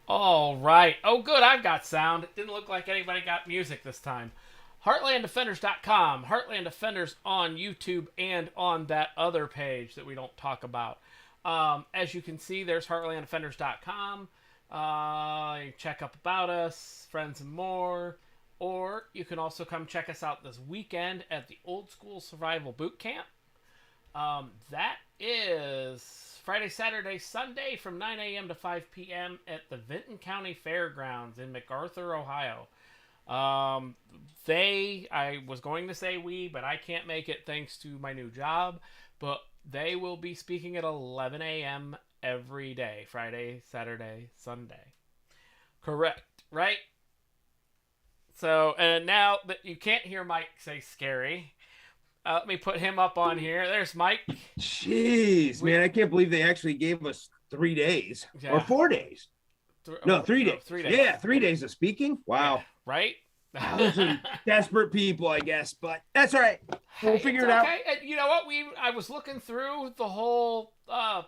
All right. Oh, good. I've got sound. It didn't look like anybody got music this time. HeartlandDefenders.com. Heartland Defenders on YouTube and on that other page that we don't talk about. As you can see, there's HeartlandDefenders.com. You check up about us, friends, and more. Or you can also come check us out this weekend at the Old School Survival Boot Camp. That is Friday, Saturday, Sunday from 9 a.m. to 5 p.m. at the Vinton County Fairgrounds in MacArthur, Ohio. I was going to say we, but I can't make it thanks to my new job. But they will be speaking at 11 a.m. every day, Friday, Saturday, Sunday. Correct, right? So, and now that you can't hear Mike say scary, let me put him up on here. There's Mike. Jeez, man, I can't believe they actually gave us 3 days or Yeah. 4 days. No, 3 days. 3 days. Yeah, 3 days of speaking. Wow. Yeah, right? Those are desperate people, I guess, but that's all right. We'll figure it out. Okay. And you know what? I was looking through the whole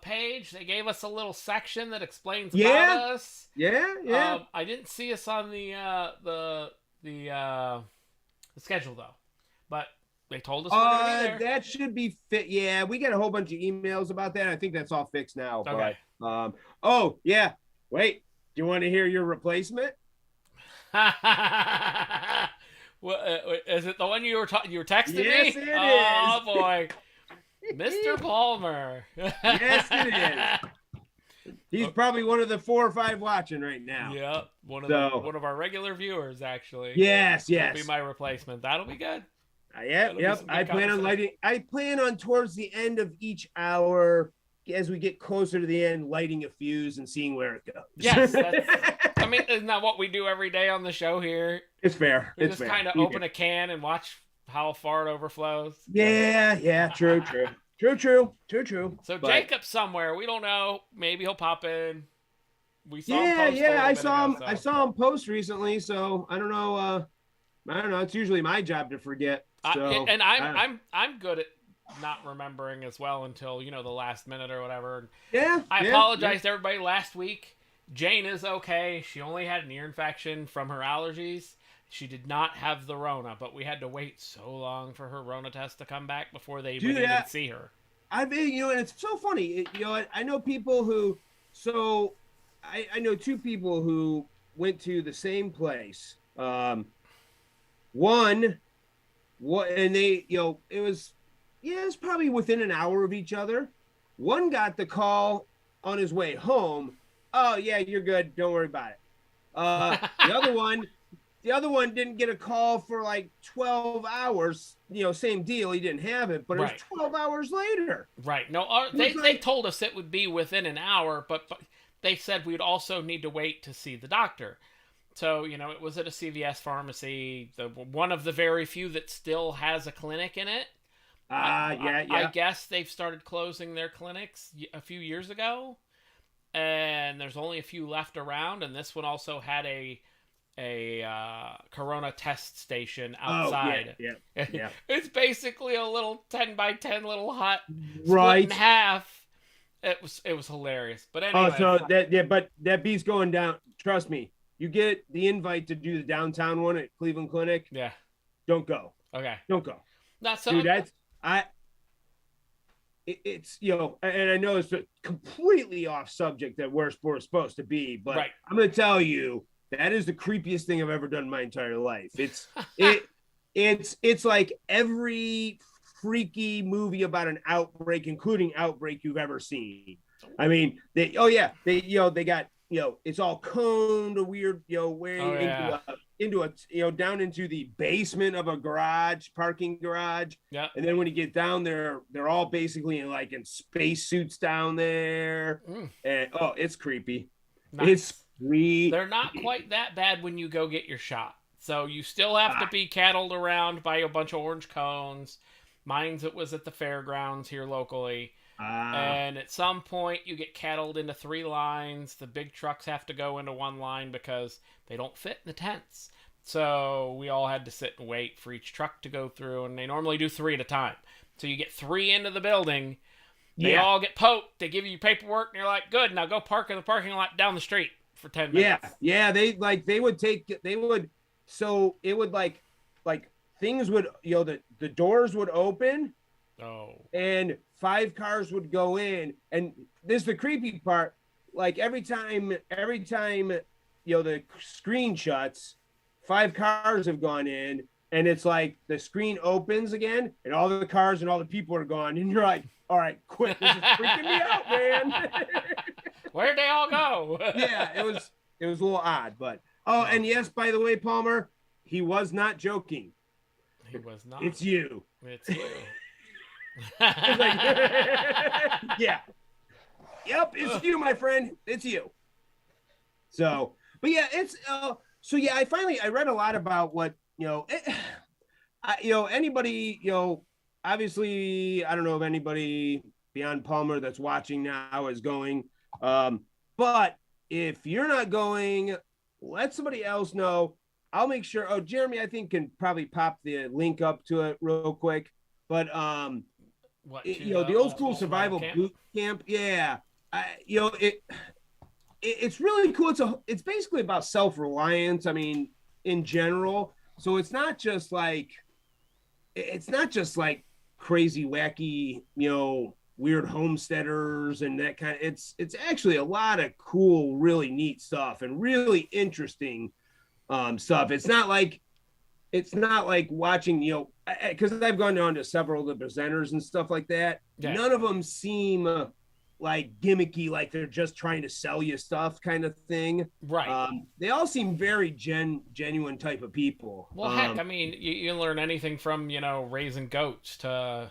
page. They gave us a little section that explains about us. Yeah. I didn't see us on the schedule though, but they told us we're gonna be there. That should be fit. Yeah, we got a whole bunch of emails about that. I think that's all fixed now. Okay. But, oh yeah. Wait, do you want to hear your replacement? Well, is it the one you were texting me? Yes, it is. Oh boy, Mr. Palmer. Yes, it is. He's probably one of the 4 or 5 watching right now. Yep, one of our regular viewers actually. Yes. Will be my replacement. That'll be good. Yep. I plan on towards the end of each hour, as we get closer to the end, lighting a fuse and seeing where it goes. Yes, I mean, isn't that what we do every day on the show here? It's fair. We just kind of open a can and watch how far it overflows. Yeah. True. So Jacob's somewhere. We don't know. Maybe he'll pop in. We saw him post I saw him post recently, so I don't know. It's usually my job to forget. So, I'm good at not remembering as well until the last minute or whatever. Yeah. I apologize to everybody last week. Jane is okay. She only had an ear infection from her allergies. She did not have the Rona, but we had to wait so long for her Rona test to come back before they would even see her. I've been, and it's so funny. I know people who. So, I know 2 people who went to the same place. One, and they, it was probably within an hour of each other. One got the call on his way home. Oh yeah, you're good. Don't worry about it. The other one didn't get a call for like 12 hours. Same deal. He didn't have it, but it was 12 hours later. Right. No, they told us it would be within an hour, but they said we'd also need to wait to see the doctor. So, it was at a CVS pharmacy, one of the very few that still has a clinic in it. I guess they've started closing their clinics a few years ago, and there's only a few left around. And this one also had a Corona test station outside. Yeah. It's basically a little 10 by 10 little hut, right split in half. It was hilarious. But anyway. But that beat's going down. Trust me. You get the invite to do the downtown one at Cleveland Clinic. Yeah. Don't go. Okay. Don't go. Not so. Dude, it's and I know it's completely off subject that where we're supposed to be, but right. I'm going to tell you that is the creepiest thing I've ever done in my entire life. It's like every freaky movie about an outbreak, including Outbreak, you've ever seen. I mean, they got, it's all coned, a weird, into a down into the basement of a parking garage. Yeah. And then when you get down there, they're all basically in spacesuits down there. And it's creepy. Nice. It's creepy. They're not quite that bad when you go get your shot. So you still have to be cattled around by a bunch of orange cones. Mine's it was at the fairgrounds here locally. And at some point you get cattled into 3 lines. The big trucks have to go into 1 line because they don't fit in the tents. So we all had to sit and wait for each truck to go through, and they normally do 3 at a time. So you get 3 into the building. They all get poked. They give you paperwork, and you're like, good, now go park in the parking lot down the street. for 10 Yeah, minutes. yeah. So it would like things would, the doors would open Oh. and 5 cars would go in. And this is the creepy part. Like every time, the screen shuts, 5 cars have gone in, and it's like the screen opens again, and all the cars and all the people are gone, and you're like, all right, quit. This is freaking me out, man. Where'd they all go? Yeah, it was a little odd, but and yes, by the way, Palmer, he was not joking. He was not. It's you. It's you. Like, yeah. Yep, it's you, my friend. It's you. So, but yeah, it's so yeah. I read a lot about what anybody obviously I don't know if anybody beyond Palmer that's watching now is going, but if you're not going, let somebody else know. I'll make sure. Oh, Jeremy, I think can probably pop the link up to it real quick. But what, the old school survival boot camp. Yeah, it's really cool. It's basically about self-reliance. I mean, in general. So it's not just like crazy, wacky, weird homesteaders and that kind of. It's actually a lot of cool, really neat stuff and really interesting stuff. It's not like watching, because I've gone down to several of the presenters and stuff like that. Yeah. None of them seem like gimmicky, like they're just trying to sell you stuff kind of thing. Right. They all seem very genuine type of people. Well, heck, I mean, you learn anything from, raising goats to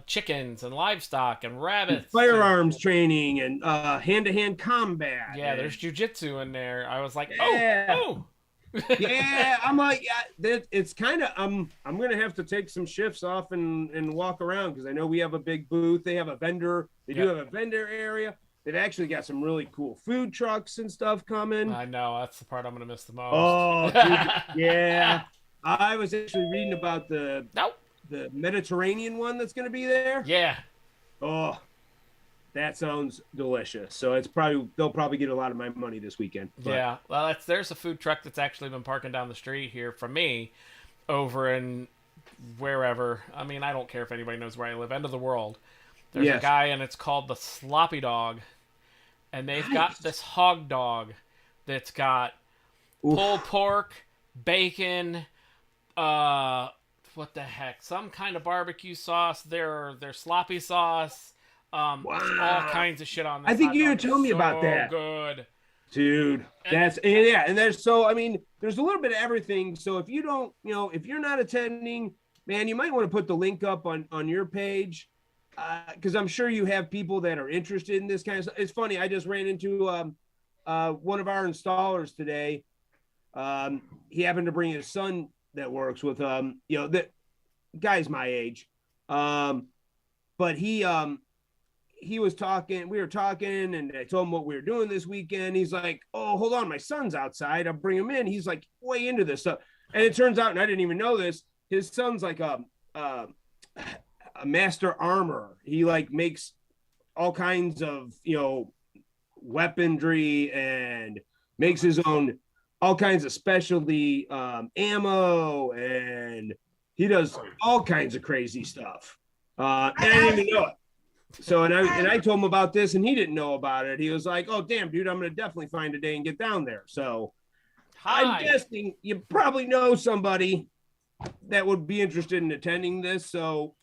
chickens and livestock and rabbits, and firearms training and hand-to-hand combat. Yeah, there's jujitsu in there. I was like, yeah. oh. Yeah, I'm like, it's kind of I'm gonna have to take some shifts off and walk around because I know we have a big booth. They have a vendor. They do have a vendor area. They've actually got some really cool food trucks and stuff coming. I know, that's the part I'm gonna miss the most. Oh, dude, yeah. I was actually reading about the Mediterranean one that's gonna be there. Yeah. Oh, that sounds delicious. So they'll probably get a lot of my money this weekend. But. Yeah, well, there's a food truck that's actually been parking down the street here from me, over in wherever. I mean, I don't care if anybody knows where I live. End of the world. There's a guy, and it's called the Sloppy Dog, and they've got this hog dog that's got pulled pork, bacon, what the heck, some kind of barbecue sauce. Their sloppy sauce. Wow. All kinds of shit on this. I think you were telling me about that. Good, dude. And there's there's a little bit of everything. So if you don't, if you're not attending, man, you might want to put the link up on your page, because I'm sure you have people that are interested in this kind of stuff. It's funny. I just ran into one of our installers today. He happened to bring his son that works with the guy's my age, but he was talking, we were talking, and I told him what we were doing this weekend. He's like, oh, hold on, my son's outside. I'll bring him in. He's like way into this stuff. And it turns out, and I didn't even know this, his son's like a master armorer. He like makes all kinds of, weaponry and makes his own, all kinds of specialty ammo. And he does all kinds of crazy stuff. And I didn't even know it. So, and I told him about this, and he didn't know about it. He was like, oh, damn, dude, I'm going to definitely find a day and get down there. So I'm guessing you probably know somebody that would be interested in attending this. So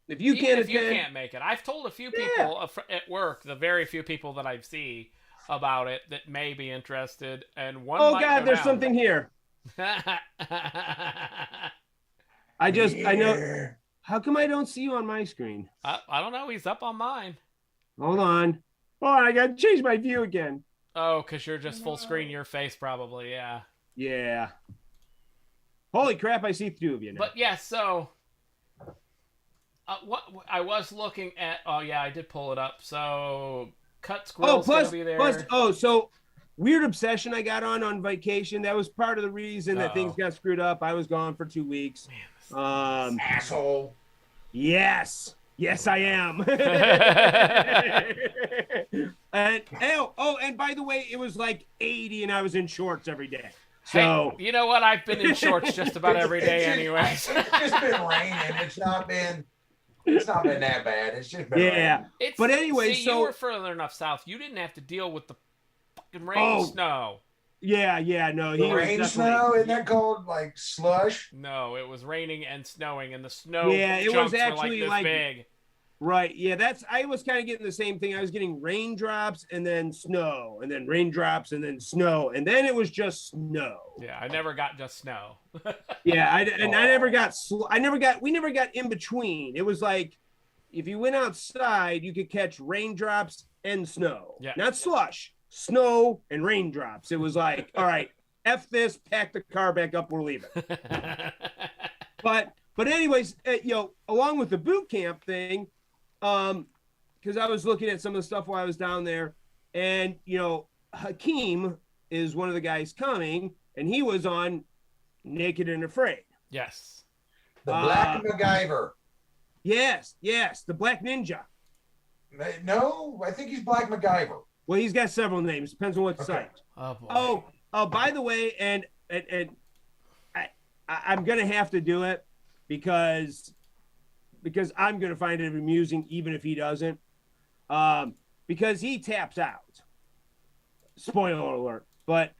if you can't make it, I've told a few people at work, the very few people that I've seen about it that may be interested. And one, oh God, there's something here. I know. How come I don't see you on my screen? I don't know. He's up on mine. Hold on. Oh, I got to change my view again. Oh, because you're just full screen your face, probably. Yeah. Yeah. Holy crap, I see 2 of you now. But yeah, so what I was looking at. Oh, yeah, I did pull it up. So Cut Squirrel's going to be there. So Weird Obsession I got on vacation. That was part of the reason that things got screwed up. I was gone for 2 weeks. Man, asshole. Yes, I am. And by the way, it was like 80 and I was in shorts every day. So hey, you know what? I've been in shorts just about every day anyway. It's just been raining. It's not been that bad. It's just been raining. But anyway, so you were further enough south. You didn't have to deal with the fucking rain, snow. Yeah, no. The rain, snow, isn't that called like slush? No, it was raining and snowing, and the snow it was actually were like this big. Right, yeah, I was kind of getting the same thing. I was getting raindrops and then snow, and then raindrops and then snow, and then it was just snow. Yeah, I never got just snow. Yeah, I never got we never got in between. It was like if you went outside, you could catch raindrops and snow. Yeah. Not slush, snow and raindrops. It was like, all right, F this, pack the car back up, we're leaving. But anyways, along with the boot camp thing, because I was looking at some of the stuff while I was down there, and Hakeem is one of the guys coming, and he was on Naked and Afraid. Yes. The Black MacGyver. Yes, the Black Ninja. No, I think he's Black MacGyver. Well, he's got several names. Depends on what site. Oh, boy. Oh, by the way, and I'm gonna have to do it because I'm going to find it amusing even if he doesn't. Because he taps out. Spoiler alert. But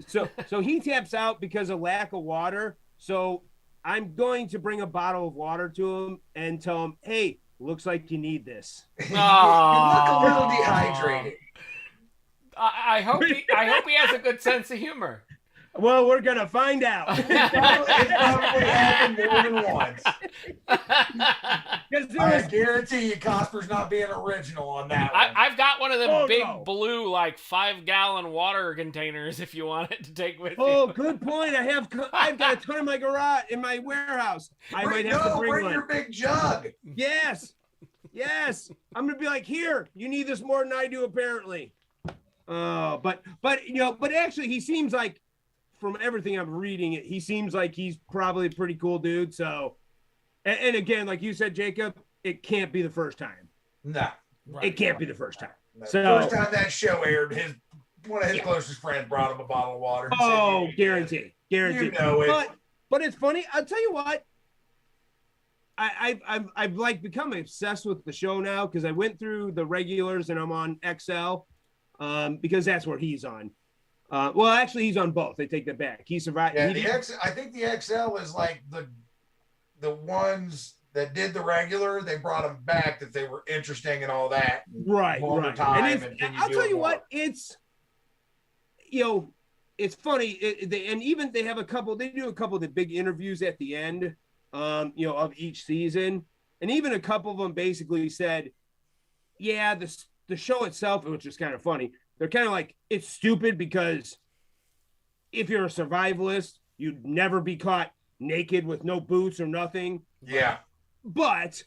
so he taps out because of lack of water. So I'm going to bring a bottle of water to him and tell him, hey, looks like you need this. You look a little dehydrated. I hope he has a good sense of humor. Well, we're going to find out. It probably happened more than once. I guarantee you Cosper's not being original on that one. I've got one of them blue, like 5-gallon water containers if you want it to take with you. Oh, good point. I've got a ton in my garage, in my warehouse. I might have to bring one. Your big jug. Yes. I'm going to be like, here, you need this more than I do, apparently. But actually, he seems like, from everything I'm reading, he seems like he's probably a pretty cool dude. So, and again, like you said, Jacob, it can't be the first time. No, it can't be the first time. No. So, first time that show aired, one of his closest friends brought him a bottle of water. Oh, guarantee. You know it. But it's funny. I'll tell you what. I've like become obsessed with the show now because I went through the regulars and I'm on XL, because that's where he's on. Well, actually, he's on both. They take that back. He survived. Yeah, I think the XL is like the ones that did the regular. They brought them back that they were interesting and all that. Right. Time, and I'll tell you what, it's it's funny. And even they have they do a couple of the big interviews at the end, of each season, and even a couple of them basically said, yeah, the show itself, which is kind of funny. They're kind of like, it's stupid because if you're a survivalist, you'd never be caught naked with no boots or nothing. Yeah. But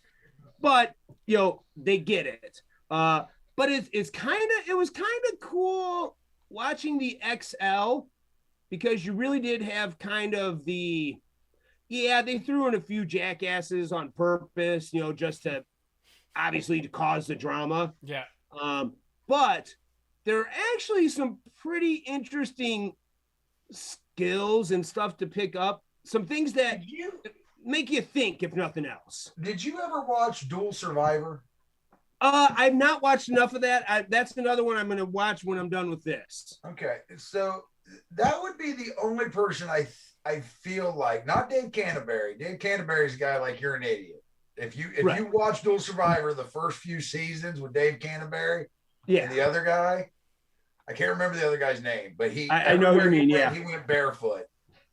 they get it. But it was kind of cool watching the XL because you really did have kind of they threw in a few jackasses on purpose, just to obviously to cause the drama. Yeah. But there are actually some pretty interesting skills and stuff to pick up. Some things that make you think, if nothing else. Did you ever watch Dual Survivor? I've not watched enough of that. That's another one I'm going to watch when I'm done with this. Okay, so that would be the only person I feel like, not Dave Canterbury. Dave Canterbury's a guy like, you're an idiot. If you watch Dual Survivor, the first few seasons with Dave Canterbury, and the other guy, I can't remember the other guy's name, but I know what you mean. He went barefoot.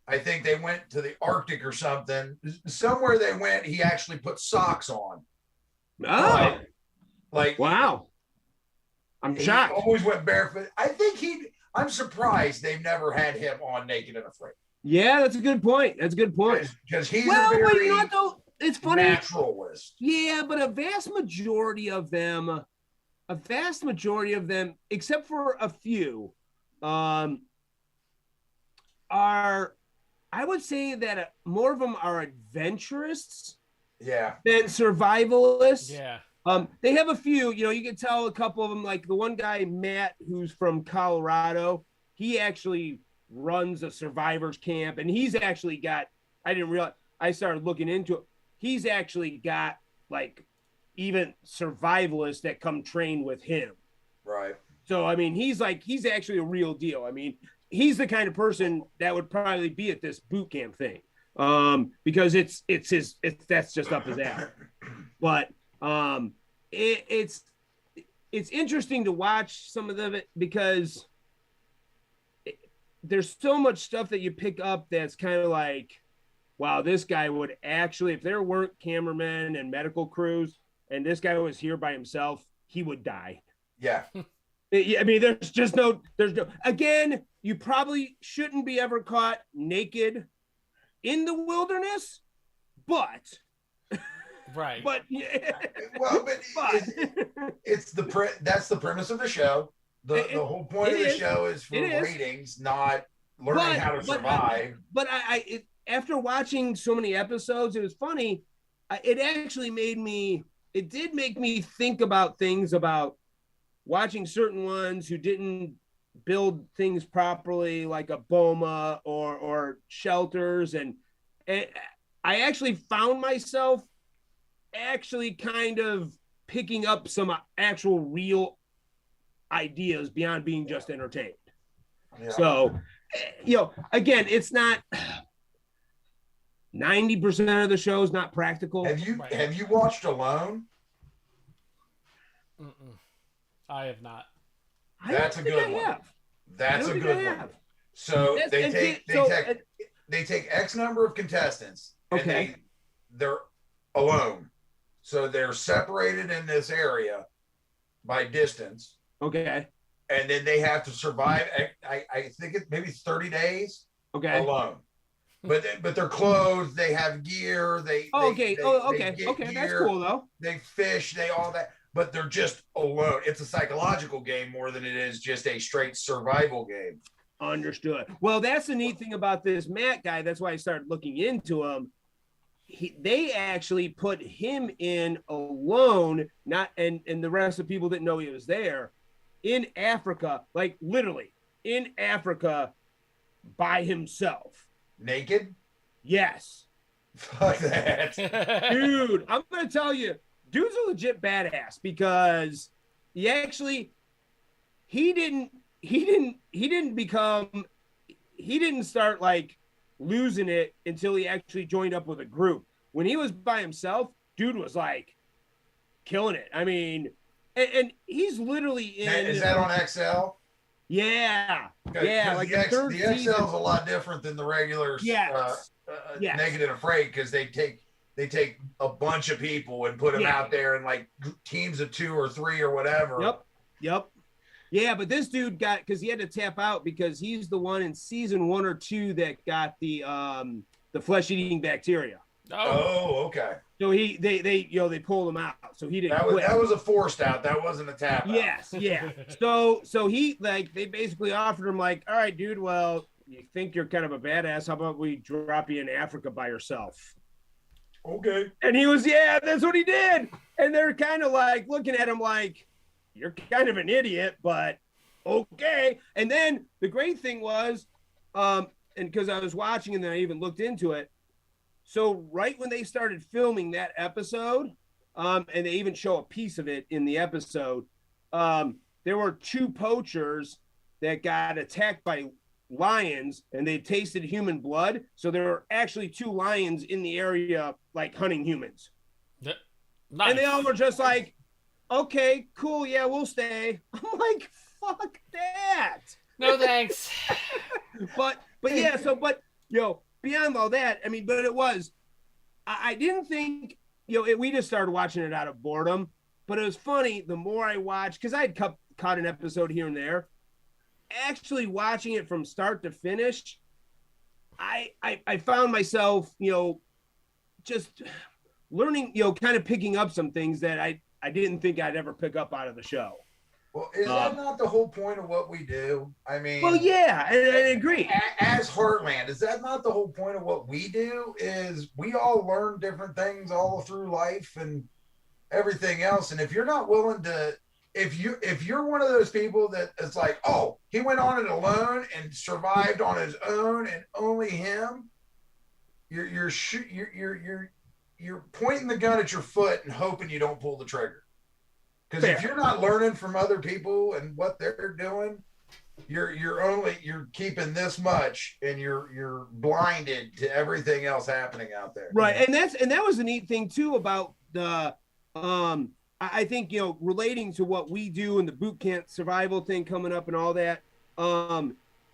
I think they went to the Arctic or something. Somewhere they went, he actually put socks on. Oh, like wow! I'm shocked. He always went barefoot. I think I'm surprised they've never had him on Naked and Afraid. Yeah, that's a good point. Because he's you know what, though? It's funny. Naturalist. Yeah, but a vast majority of them, except for a few, are, I would say that more of them are adventurists than survivalists. Yeah. They have a few, you can tell a couple of them, like the one guy, Matt, who's from Colorado, he actually runs a survivors camp, and he's actually got, I didn't realize, I started looking into it. He's actually got like even survivalists that come train with him. Right. So, I mean, he's actually a real deal. I mean, he's the kind of person that would probably be at this boot camp thing. Because that's just up his alley. But it's interesting to watch some of it because there's so much stuff that you pick up that's kind of like, wow, this guy would actually, if there weren't cameramen and medical crews and this guy was here by himself, he would die. Yeah. I mean, there's no, again, you probably shouldn't be ever caught naked in the wilderness, but right. But yeah. Well, but it's that's the premise of the show. The whole point of the show is for ratings, not learning how to survive. But after watching so many episodes, it was funny. It actually did make me think about things about watching certain ones who didn't build things properly, like a boma or shelters. And I actually found myself actually kind of picking up some actual real ideas beyond being just entertained. Yeah. So, again, it's not 90% of the show is not practical. Have you watched Alone? Mm-mm. I have not. That's a good one. That's a good one. So they take X number of contestants. Okay. And they're alone. So they're separated in this area by distance. Okay. And then they have to survive. I think it's maybe 30 days. Okay. Alone. But they're clothed. They have gear. Okay. That's cool though. They fish. They all that. But they're just alone. It's a psychological game more than it is just a straight survival game. Understood. Well, that's the neat thing about this Matt guy. That's why I started looking into him. They actually put him in alone, and the rest of the people didn't know he was there, in Africa, like literally in Africa by himself. Naked? Yes. Fuck that. Dude, I'm going to tell you, dude's a legit badass because he didn't start like losing it until he actually joined up with a group. When he was by himself, dude was like killing it. I mean, and he's literally in. Is that on XL? Yeah. Yeah. Like the XL is a lot different than the regular Naked and Afraid because they take a bunch of people and put them out there in like teams of 2 or 3 or whatever. Yep. Yeah, but this dude because he had to tap out because he's the one in season 1 or 2 that got the flesh-eating bacteria. Oh, okay. So they pulled him out. So he didn't quit. That was a forced out. That wasn't a tap out. Yes, yeah. So he they basically offered him like, all right, dude, well, you think you're kind of a badass. How about we drop you in Africa by yourself? Okay. And he was, that's what he did. And they're kind of like looking at him like, you're kind of an idiot, but okay. And then the great thing was, and because I was watching and then I even looked into it. So right when they started filming that episode, and they even show a piece of it in the episode, there were 2 poachers that got attacked by lions and they tasted human blood. So there were actually 2 lions in the area, like hunting humans. Nice. And they all were just like, okay, cool. Yeah, we'll stay. I'm like, fuck that. No, thanks. but beyond all that, I mean, but it was, I didn't think, we just started watching it out of boredom, but it was funny. The more I watched, because I had caught an episode here and there, actually watching it from start to finish, I found myself, just learning, kind of picking up some things that I didn't think I'd ever pick up out of the show. Well, is that not the whole point of what we do? I mean, well, yeah, I agree. As Heartland, is that not the whole point of what we do? Is we all learn different things all through life, and everything else. And if you're not willing to, if you're one of those people that it's like, oh, he went on it alone and survived on his own and only him, you're pointing the gun at your foot and hoping you don't pull the trigger. Because if you're not learning from other people and what they're doing, you're keeping this much, and you're blinded to everything else happening out there. Right, and that was the neat thing too about the I think, you know, relating to what we do and the boot camp survival thing coming up and all that.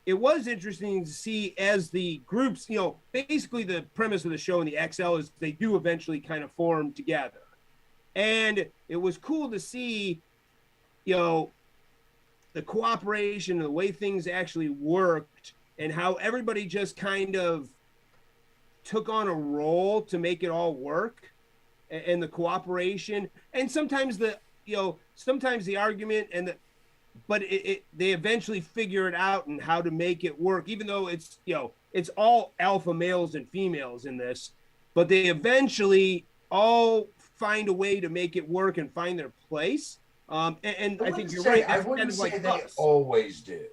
It was interesting to see as the groups, you know, basically the premise of the show in the XL is they do eventually kind of form together. And it was cool to see, you know, the cooperation and the way things actually worked and how everybody just kind of took on a role to make it all work, and the cooperation. And sometimes sometimes the argument but they eventually figure it out and how to make it work, even though it's, you know, it's all alpha males and females in this, but they eventually all find a way to make it work and find their place. And I think you're right. I wouldn't say they always do.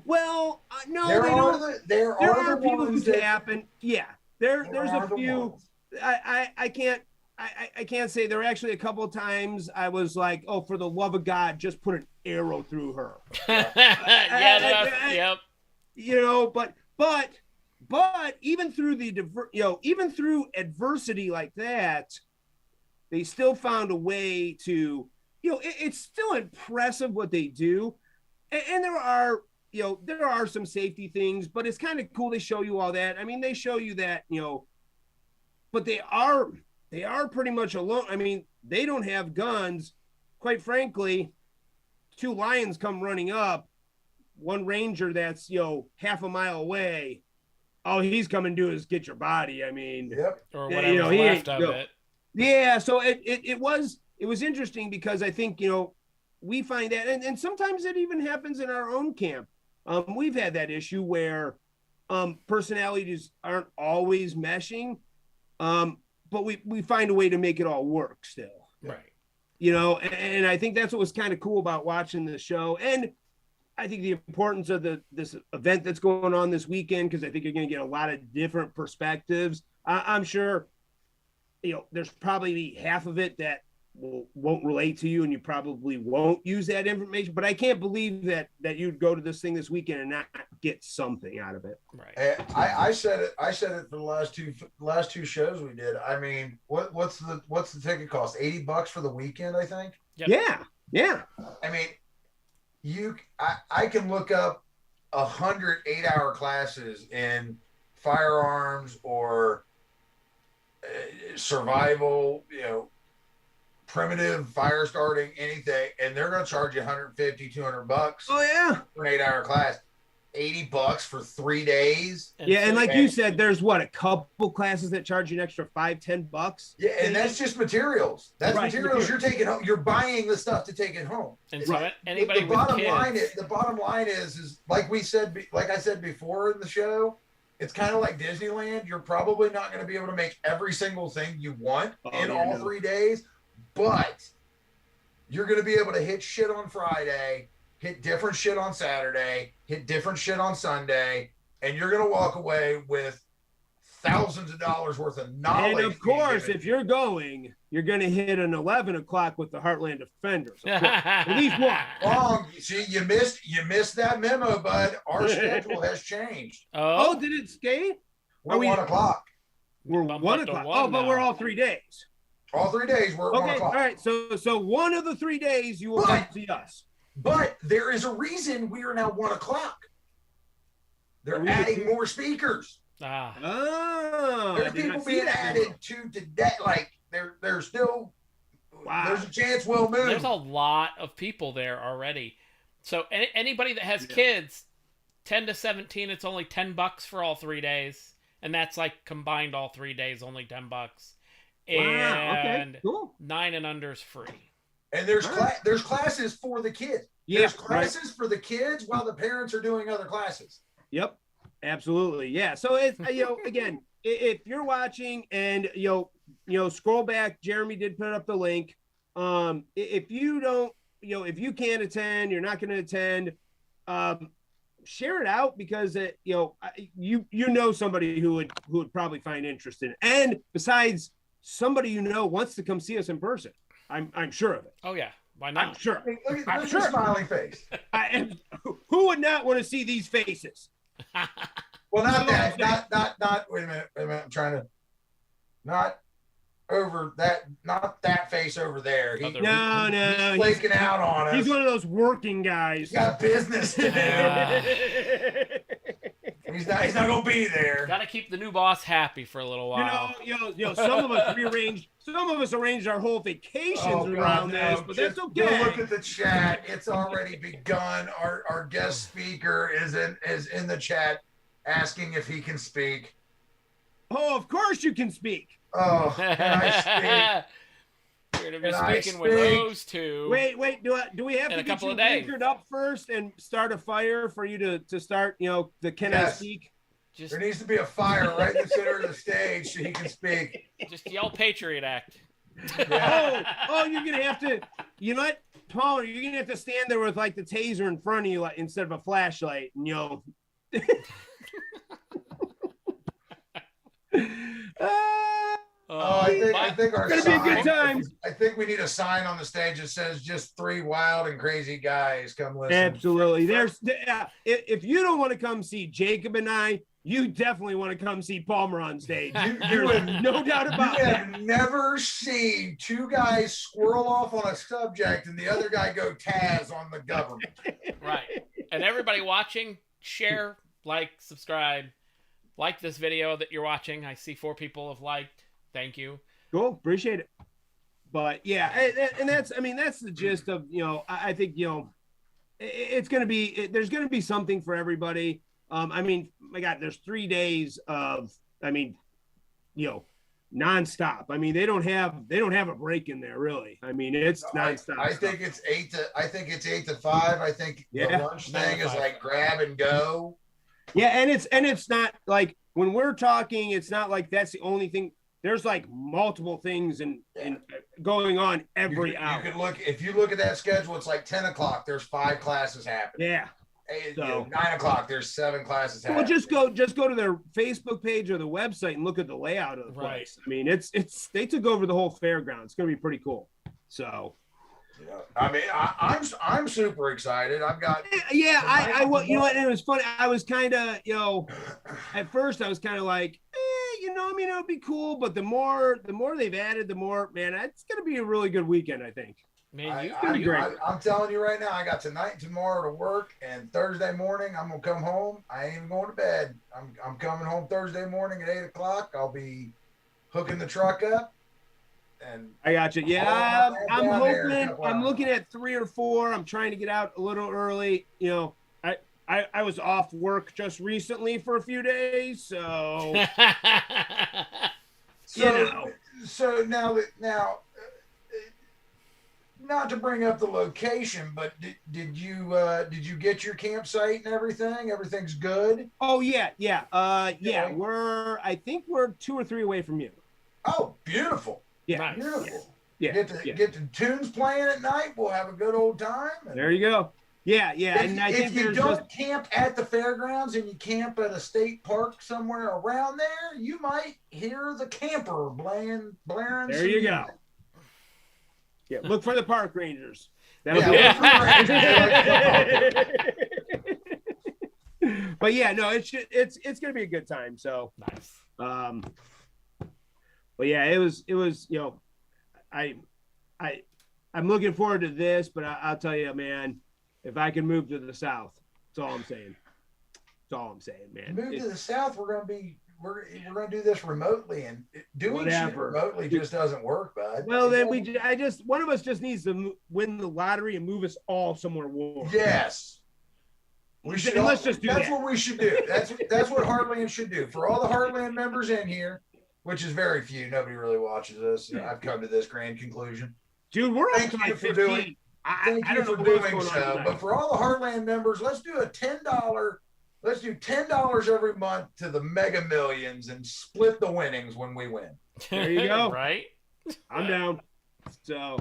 Well, no, there are people who happen. Yeah, there's a few. I can't say. There were actually a couple of times I was like, oh, for the love of God, just put an arrow through her. Yep. You know, but even through even through adversity like that, they still found a way to, you know, it's still impressive what they do. And there are some safety things, but it's kind of cool. They show you all that. I mean, they show you that, you know, but they are pretty much alone. I mean, they don't have guns. Quite frankly, two lions come running up, one ranger that's, you know, half a mile away. All he's coming to do is get your body. I mean, yep. Or whatever, you know, left of it. Yeah, so it was interesting because I think, you know, we find that, and sometimes it even happens in our own camp. We've had that issue where personalities aren't always meshing, but we find a way to make it all work still. Right. You know, and I think that's what was kind of cool about watching the show. And I think the importance of this event that's going on this weekend, because I think you're going to get a lot of different perspectives. I'm sure, you know, there's probably half of it that won't relate to you, and you probably won't use that information. But I can't believe that you'd go to this thing this weekend and not get something out of it. Right. I said it for the last two shows we did. I mean, what's the ticket cost? $80 for the weekend, I think. Yep. Yeah. I mean, I can look up 100 8-hour classes in firearms or survival, you know, primitive fire starting, anything, and they're going to charge you $150, $200. Oh yeah, for an 8-hour class. $80 for 3 days. And like you said, there's a couple classes that charge you an extra $5-10. Yeah, and that's just materials. That's right, materials you're taking home. You're buying the stuff to take it home. And so anybody with kids, the bottom line is like I said before in the show, it's kind of like Disneyland. You're probably not going to be able to make every single thing you want in all 3 days, but you're going to be able to hit shit on Friday, hit different shit on Saturday, hit different shit on Sunday, and you're going to walk away with thousands of dollars worth of knowledge. And of course, if you're going, you're going to hit an 11 o'clock with the Heartland Defenders. At least one. Wrong. See, you missed that memo, bud. Our schedule has changed. Oh, did it skate? We're 1 o'clock. We're 1 o'clock. Oh, but we're all 3 days. All 3 days we're at 1 o'clock. All right. So one of the 3 days you will come see us. But there is a reason we are now 1 o'clock. They're adding more speakers. There's people being added to today. Like they're still. Wow. There's a chance we'll move. There's a lot of people there already. So anybody that has kids, 10 to 17, it's only $10 for all 3 days, and that's like combined all 3 days, only $10. And okay, cool. 9 and under is free. And there's classes for the kids. Yeah, there's classes for the kids while the parents are doing other classes. Yep, absolutely. Yeah. So it's again, if you're watching and scroll back, Jeremy did put up the link. if you don't, if you can't attend, you're not going to attend. Share it out because you know somebody who would probably find interest in it. And besides, somebody wants to come see us in person. I'm sure of it. Oh yeah, why not? I'm sure. Hey, look at your smiling face. Who would not want to see these faces? Well, not that. Not. Wait a minute. I'm trying to. Not over that. Not that face over there. No, he's flaking out on us. He's one of those working guys. He's got business to do. He's not gonna be there. Got to keep the new boss happy for a little while. Some of us arranged our whole vacations around this, but that's okay. Look at the chat; it's already begun. Our guest speaker is in the chat, asking if he can speak. Oh, of course you can speak. Oh, can I speak? We're gonna be speaking with those two. Wait. Do we have to get you anchored up first and start a fire for you to start? The can I speak? There needs to be a fire right in the center of the stage so he can speak. Just yell Patriot Act. Yeah. You're gonna have to. You know what, Paul? You're gonna have to stand there with like the taser in front of you instead of a flashlight, and I think our it's gonna be a good time. I think we need a sign on the stage that says just 3 wild and crazy guys come listen. Absolutely. If you don't want to come see Jacob and I, you definitely want to come see Palmer on stage. There's no doubt about it. I have never seen 2 guys squirrel off on a subject and the other guy go Taz on the government. Right. And everybody watching, share, like, subscribe, like this video that you're watching. I see 4 people have liked. Thank you. Cool. Appreciate it. But yeah, and that's the gist of, I think, it's going to be, there's going to be something for everybody. My God, there's 3 days of, nonstop. They don't have a break in there really. It's nonstop. I think it's 8 to 5. I think the lunch thing is like grab and go. Yeah. And it's not like when we're talking, it's not like that's the only thing. There's like multiple things and going on every hour. If you look at that schedule, it's like 10 o'clock. There's 5 classes happening. Yeah. 9 o'clock. There's 7 classes happening. Well, just go to their Facebook page or the website and look at the layout of the place. It's they took over the whole fairground. It's going to be pretty cool. So. Yeah. I'm super excited. I've got. Yeah. I it was funny. I was kind of, at first I was kind of like, it'll be cool, but the more they've added, the more, man, it's going to be a really good weekend, I think. Man, I'm telling you right now, I got tonight and tomorrow to work, and Thursday morning I'm gonna come home. I ain't even going to bed. I'm coming home Thursday morning at 8 o'clock. I'll be hooking the truck up. And I got you. Yeah, I'm hoping. I'm looking at 3 or 4. I'm trying to get out a little early. I was off work just recently for a few days, so so now not to bring up the location, but did you get your campsite and everything? Everything's good? Oh yeah. I think we're 2 or 3 away from you. Oh, beautiful. Yeah. Nice. Beautiful. Yeah. Get the tunes playing at night. We'll have a good old time. There you go. Yeah. If you don't camp at the fairgrounds and you camp at a state park somewhere around there, you might hear the camper blaring. There you go. Yeah, look for the park rangers. But yeah, no, it's gonna be a good time. So nice. But yeah, it was I'm looking forward to this, but I'll tell you, man, if I can move to the South, that's all I'm saying. That's all I'm saying, man. Move to the South, we're gonna do this remotely, and doing shit remotely just doesn't work, bud. Well, then one of us just needs to win the lottery and move us all somewhere warm. Yes. Let's just do that. That's what we should do. That's what Heartland should do. For all the Heartland members in here, which is very few, nobody really watches us. I've come to this grand conclusion. Dude, we're Thank you for doing. Thank you for doing so. But for all the Heartland members, let's do a $10. Let's do $10 every month to the Mega Millions and split the winnings when we win. There you go. Right? I'm down. So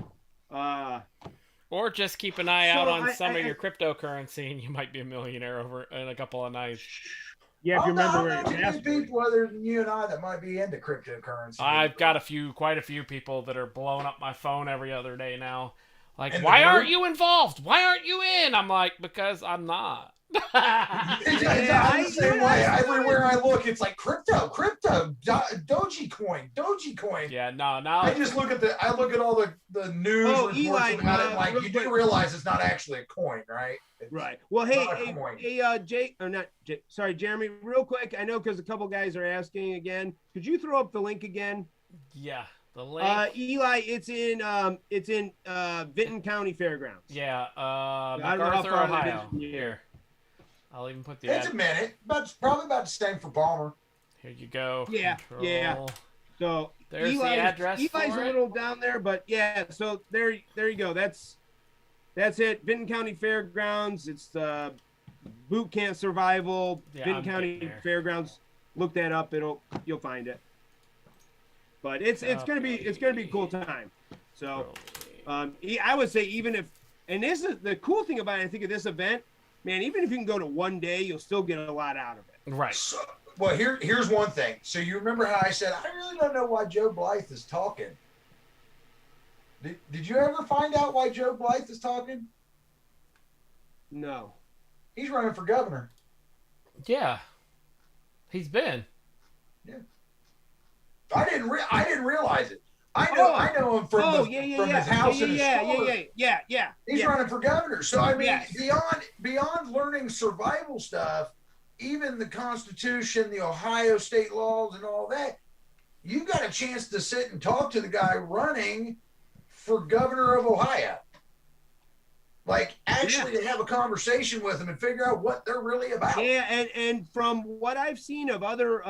Or just keep an eye out on some of I your cryptocurrency, and you might be a millionaire over in a couple of nights. Yeah, if you remember where I your know too many password. people other than you and I that might be into cryptocurrency. I've got quite a few people that are blowing up my phone every other day now. Like, And why aren't you involved? Why aren't you in? I'm like, because I'm not. I'm the same way. Everywhere I look, it's like crypto, Dogecoin. Yeah, no. I just look at all the news reports Eli, about it. Like, real you quick. do realize it's not actually a coin, right? It's Right. Well, not a coin. Jake, or not, sorry, Jeremy, real quick. I know because a couple guys are asking again. Could you throw up the link again? Yeah, the link. Eli, it's in Vinton County Fairgrounds. Yeah, I don't know how MacArthur, far that Ohio. is from here. Here, I'll even put the It's a minute, but it's probably about the same for Palmer. Here you go. Yeah, Control. yeah. So There's the address Eli's for a it. little down there, but yeah. So there you go. That's it. Vinton County Fairgrounds. It's the Boot Camp Survival. Yeah, Vinton I'm County getting there. Fairgrounds. Look that up. You'll find it. But it's gonna be a cool time. So I would say even if, and this is the cool thing about it, I think of this event, man. Even if you can go to one day, you'll still get a lot out of it. Right. So, well, here's one thing. So you remember how I said I really don't know why Joe Blythe is talking. Did you ever find out why Joe Blythe is talking? No. He's running for governor. Yeah. He's been. Yeah. I didn't realize it. I know him from his house in his store. Yeah. He's running for governor. So I mean, Yes. beyond learning survival stuff, even the Constitution, the Ohio state laws, and all that, you got a chance to sit and talk to the guy running for governor of Ohio. Like, actually to have a conversation with them and figure out what they're really about. Yeah, and from what I've seen of other,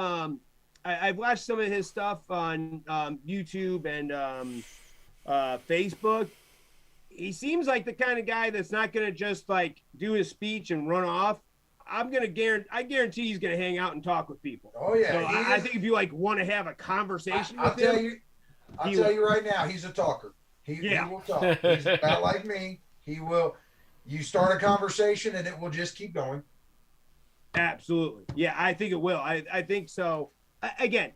I've watched some of his stuff on YouTube and Facebook. He seems like the kind of guy that's not going to just like do his speech and run off. I guarantee he's going to hang out and talk with people. Oh yeah, So I think if you like want to have a conversation with him, I'll tell you right now, he's a talker. He will talk. He's about like me. He will. You start a conversation and it will just keep going. Absolutely. Yeah, I think it will. I think so. Again,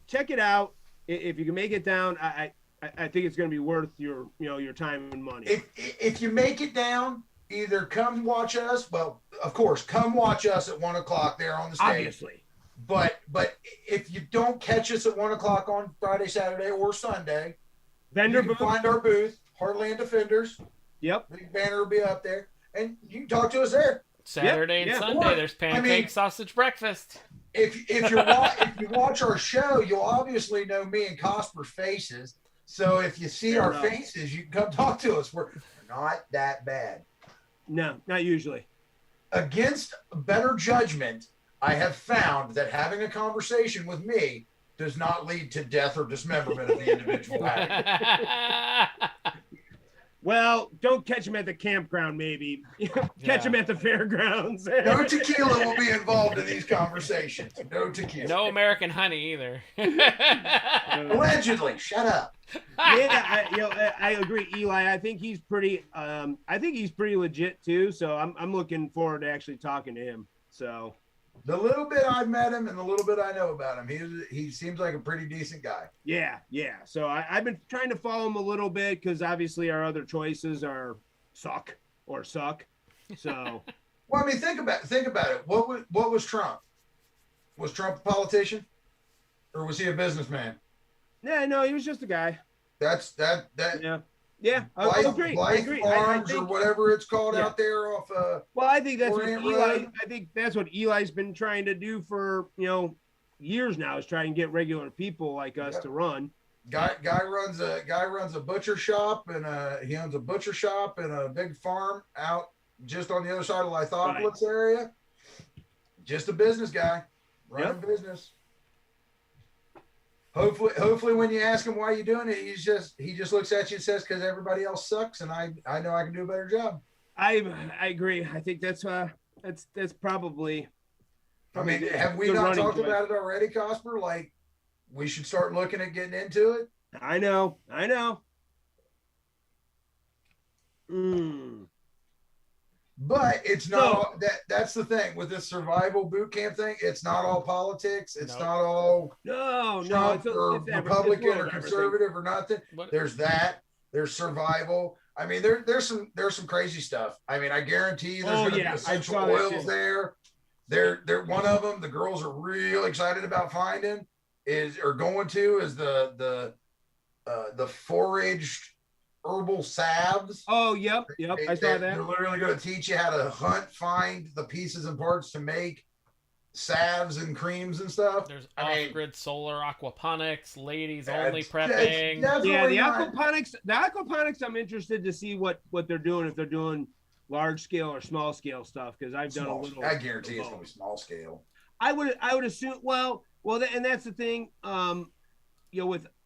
check it out. If you can make it down, I think it's going to be worth your time and money. If you make it down, either come watch us. Well, of course, come watch us at 1:00 there on the stage. Obviously. But if you don't catch us at 1:00 on Friday, Saturday, or Sunday, Vendor you can booth. find our booth, Heartland Defenders. Yep. Big banner will be up there, and you can talk to us there. Saturday and Sunday, there's pancake sausage breakfast. If you watch our show, you'll obviously know me and Cosper's faces. So if you see our faces, you can come talk to us. We're not that bad. No, not usually. Against better judgment, I have found that having a conversation with me does not lead to death or dismemberment of the individual. Well, don't catch him at the campground, maybe. Catch him at the fairgrounds. No tequila will be involved in these conversations. No tequila. No American honey either. Allegedly. Shut up. Yeah, I agree, Eli. I think he's pretty. I think he's pretty legit too. So I'm looking forward to actually talking to him. So the little bit I've met him and the little bit I know about him, he seems like a pretty decent guy. Yeah. So I've been trying to follow him a little bit because obviously our other choices are suck. So well, I mean, think about it. What was Trump? Was Trump a politician, or was he a businessman? yeah, no, he was just a guy. That's that. Yeah. I agree. Farms or whatever it's called out there off. Well, I think that's what Orient Eli. Road. I think that's what Eli's been trying to do for years now, is try and get regular people like us to run. Guy runs a butcher shop, and he owns a butcher shop and a big farm out just on the other side of Lithopolis area. Just a business guy running business. Hopefully, when you ask him why you're doing it, he just looks at you and says, "Because everybody else sucks, and I know I can do a better job." I agree. I think that's probably. I mean, have we not talked about it already, Cosper? Like, we should start looking at getting into it. I know. Mm. But it's not all that's the thing with this survival boot camp thing. It's not all politics. It's not all Trump or Republican or conservative or nothing. There's that. There's survival. I mean, there's some crazy stuff. I mean, I guarantee you there's going to be essential oils there. They're one of them. The girls are real excited about finding is the foraged herbal salves. Oh, yep. I saw that. They're literally going to teach you how to hunt, find the pieces and parts to make salves and creams and stuff. There's off-grid solar aquaponics, ladies only prepping. The aquaponics. I'm interested to see what they're doing, if they're doing large scale or small scale stuff, because I've done a little. I guarantee it's going to be small scale. I would assume. Well, and that's the thing.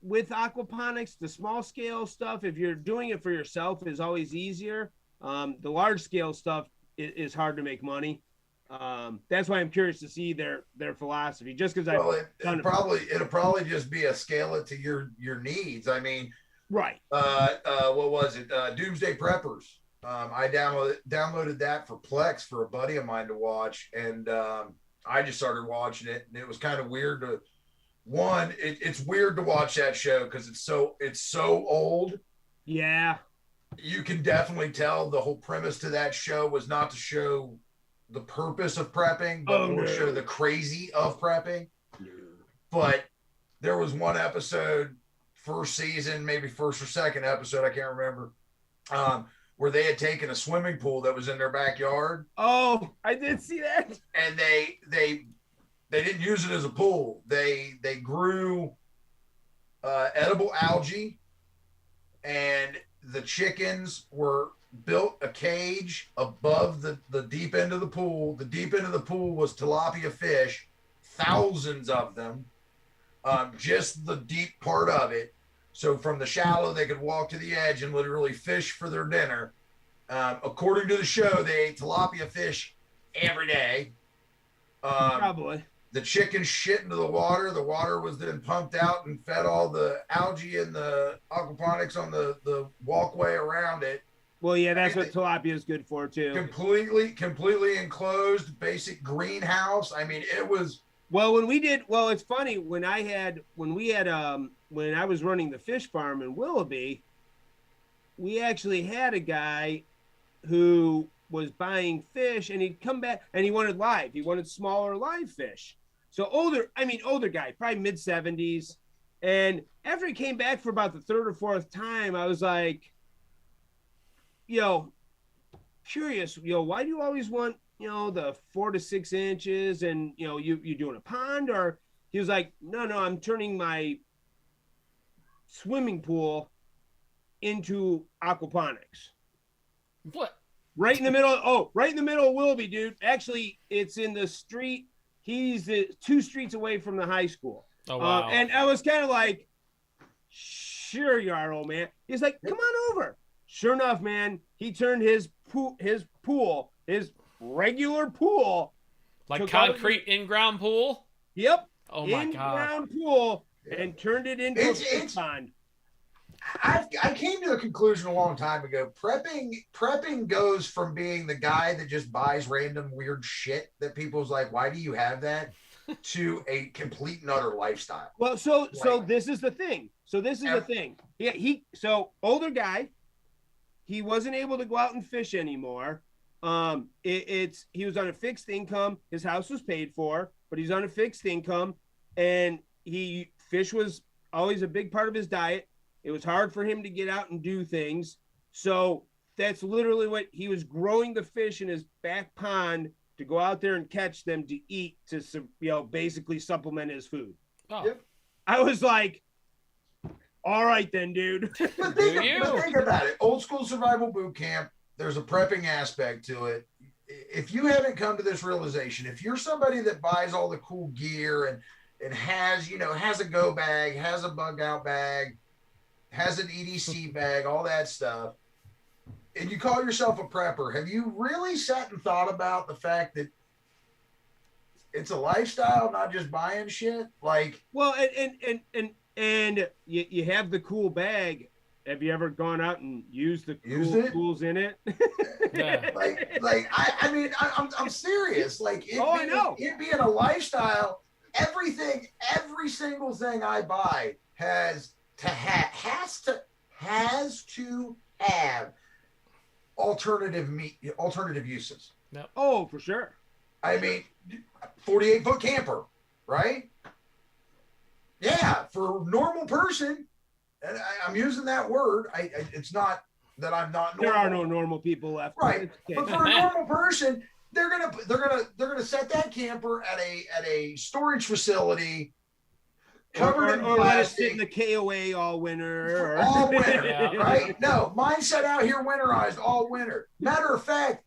With aquaponics, the small scale stuff, if you're doing it for yourself, is always easier. The large scale stuff is hard to make money. That's why I'm curious to see their philosophy. Just because it'll probably just be a scale it to your needs. I mean, right. What was it? Doomsday Preppers. I downloaded that for Plex for a buddy of mine to watch, and I just started watching it, and it was kind of weird to. It's weird to watch that show because it's so old. Yeah. You can definitely tell the whole premise to that show was not to show the purpose of prepping, but more show the crazy of prepping. No. But there was one episode, first season, maybe first or second episode, I can't remember, where they had taken a swimming pool that was in their backyard. Oh, I did see that. And they didn't use it as a pool. They grew edible algae, and the chickens were built a cage above the deep end of the pool. The deep end of the pool was tilapia fish, thousands of them, just the deep part of it. So from the shallow, they could walk to the edge and literally fish for their dinner. According to the show, they ate tilapia fish every day. Probably. The chickens shit into the water. The water was then pumped out and fed all the algae and the aquaponics on the walkway around it. Well, yeah, that's what tilapia is good for too. Completely enclosed, basic greenhouse. I mean, it was. Well, it's funny when I was running the fish farm in Willoughby, we actually had a guy who was buying fish, and he'd come back and he wanted smaller live fish. So older guy, probably mid-70s. And after he came back for about the third or fourth time, I was like, curious, why do you always want, the 4 to 6 inches, and, you doing a pond? Or he was like, no, I'm turning my swimming pool into aquaponics. What? Right in the middle of Willoughby, dude. Actually, it's in the street. He's 2 streets away from the high school. Oh, wow. And I was kind of like, sure you are, old man. He's like, come on over. Sure enough, man, he turned his regular pool. Like concrete in-ground pool? Yep. Oh, my God. In-ground pool, and turned it into a fish pond. I came to the conclusion a long time ago. Prepping goes from being the guy that just buys random weird shit that people's like, why do you have that? To a complete and utter lifestyle. Well, so this is the thing. Yeah, older guy, he wasn't able to go out and fish anymore. He was on a fixed income. His house was paid for, but he's on a fixed income, and fish was always a big part of his diet. It was hard for him to get out and do things. So that's literally what he was growing, the fish in his back pond to go out there and catch them to eat, to, basically supplement his food. Oh. Yep. I was like, all right then, dude. But think about it. Old school survival boot camp, there's a prepping aspect to it. If you haven't come to this realization, if you're somebody that buys all the cool gear and has a go bag, has a bug out bag, has an EDC bag, all that stuff, and you call yourself a prepper, have you really sat and thought about the fact that it's a lifestyle, not just buying shit? Like, well, and you have the cool bag, Have you ever gone out and used the tools in it? Yeah. I mean, I'm serious. Like, I know. It being a lifestyle, every single thing I buy has to have alternative uses. Yep. Oh, for sure. I mean, 48-foot camper, right? Yeah, for a normal person, and I'm using that word. It's not that I'm not normal. There are no normal people left, right? Okay. But for a normal person, they're gonna set that camper at a storage facility covered in or let it sit plastic in the KOA all winter. all winter, Yeah. right? No, mine set out here winterized all winter. Matter of fact,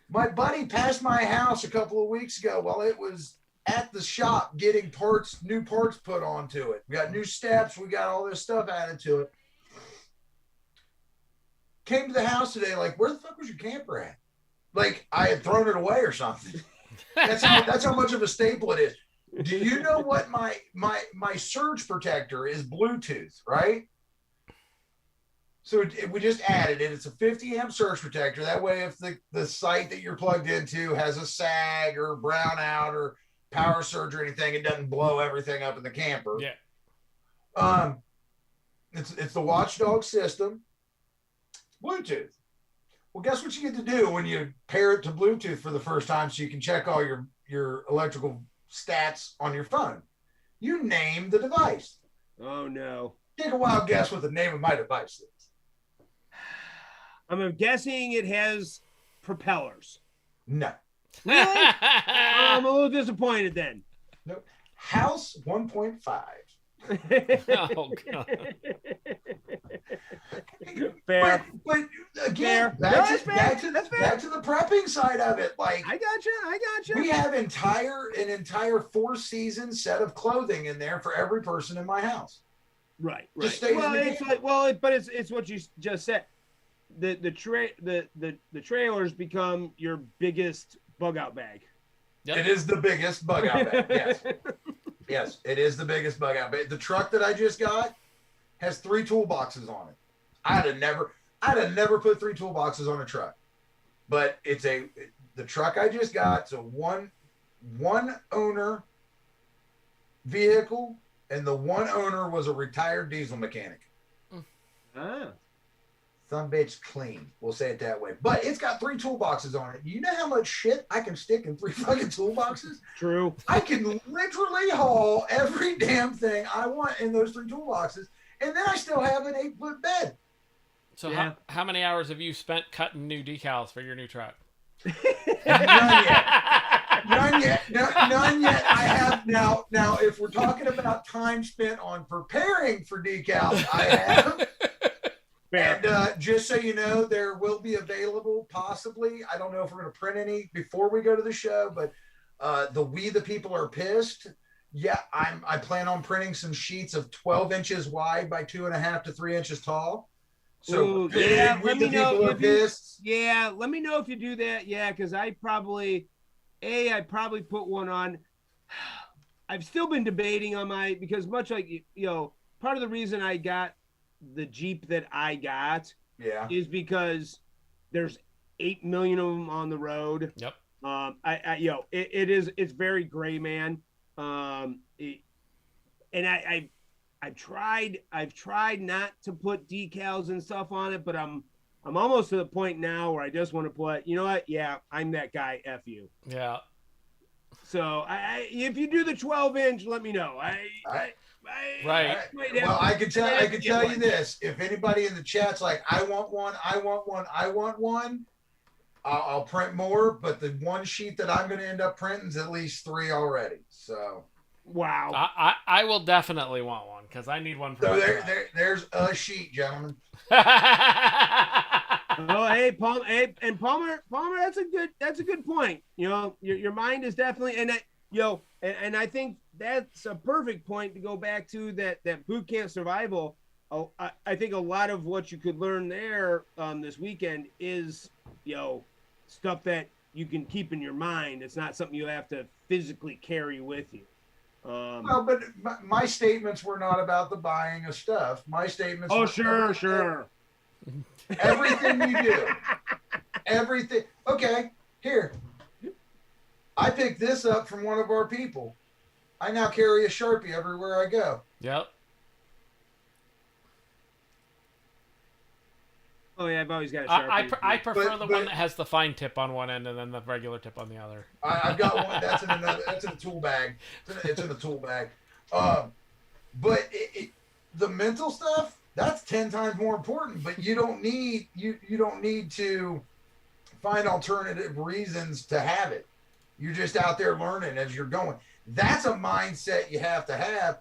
my buddy passed my house a couple of weeks ago while it was at the shop getting new parts put onto it. We got new steps, we got all this stuff added to it. Came to the house today, like, where the fuck was your camper at? Like, I had thrown it away or something. That's how much of a staple it is. Do you know what my surge protector is? Bluetooth, right? So we just added it. It's a 50 amp surge protector. That way, if the site that you're plugged into has a sag or brownout or power surge or anything, it doesn't blow everything up in the camper. Yeah. It's the Watchdog system. Bluetooth. Well, guess what you get to do when you pair it to Bluetooth for the first time, so you can check all your electrical stats on your phone? You name the device. Oh no! Take a wild guess what the name of my device is. I'm guessing it has propellers. No. Really? I'm a little disappointed then. Nope. House 1.5. Oh God. Fair. But again, back to the prepping side of it. Like, I gotcha. we have an entire 4-season set of clothing in there for every person in my house. Right. Just stays Well, in the it's camper. like, but it's what you just said. The trailers become your biggest bug out bag. Yep. It is the biggest bug out bag. Yes. Yes, it is the biggest bug out bag. The truck that I just got has 3 toolboxes on it. I'd have never put 3 toolboxes on a truck. But the truck I just got, so one owner vehicle, and the one owner was a retired diesel mechanic. Ah. Some bitch clean. We'll say it that way. But it's got 3 toolboxes on it. You know how much shit I can stick in 3 fucking toolboxes? True. I can literally haul every damn thing I want in those 3 toolboxes. And then I still have an 8-foot bed. So Yeah. how many hours have you spent cutting new decals for your new truck? None yet. None yet. I have now. Now, if we're talking about time spent on preparing for decals, I have. And just so you know, there will be available, possibly. I don't know if we're going to print any before we go to the show, but the We the People Are Pissed. Yeah, I plan on printing some sheets of 12 inches wide by 2.5 to 3 inches tall. So yeah, let me know if let me know if you do that. Yeah, because I probably put one on. I've still been debating on because much like part of the reason I got the Jeep that I got is because there's 8 million of them on the road. Yep. It's very gray, man. And I've tried not to put decals and stuff on it, but I'm almost to the point now where I just want to put, you know what? Yeah, I'm that guy. F you. Yeah. So if you do the 12-inch, let me know. Right. Well, I can tell you this. If anybody in the chat's like, I want one, I'll print more, but the one sheet that I'm going to end up printing is at least 3 already. So. Wow. I will definitely want one because I need one for so there's a sheet, gentlemen. Oh, hey, Palmer, that's a good point. Your mind is definitely, and I think that's a perfect point to go back to that boot camp survival. Oh, I think a lot of what you could learn there this weekend is, stuff that you can keep in your mind. It's not something you have to physically carry with you. Well, but my statements were not about the buying of stuff. My statements. Oh, were sure. Everything you do, everything. Okay, here. I picked this up from one of our people. I now carry a Sharpie everywhere I go. Yep. Oh yeah, I've always got a Sharpie. I prefer the one that has the fine tip on one end and then the regular tip on the other. I've got one that's in another. That's in the tool bag. It's in the tool bag. But the mental stuff, that's 10 times more important. But you don't need to find alternative reasons to have it. You're just out there learning as you're going. That's a mindset you have to have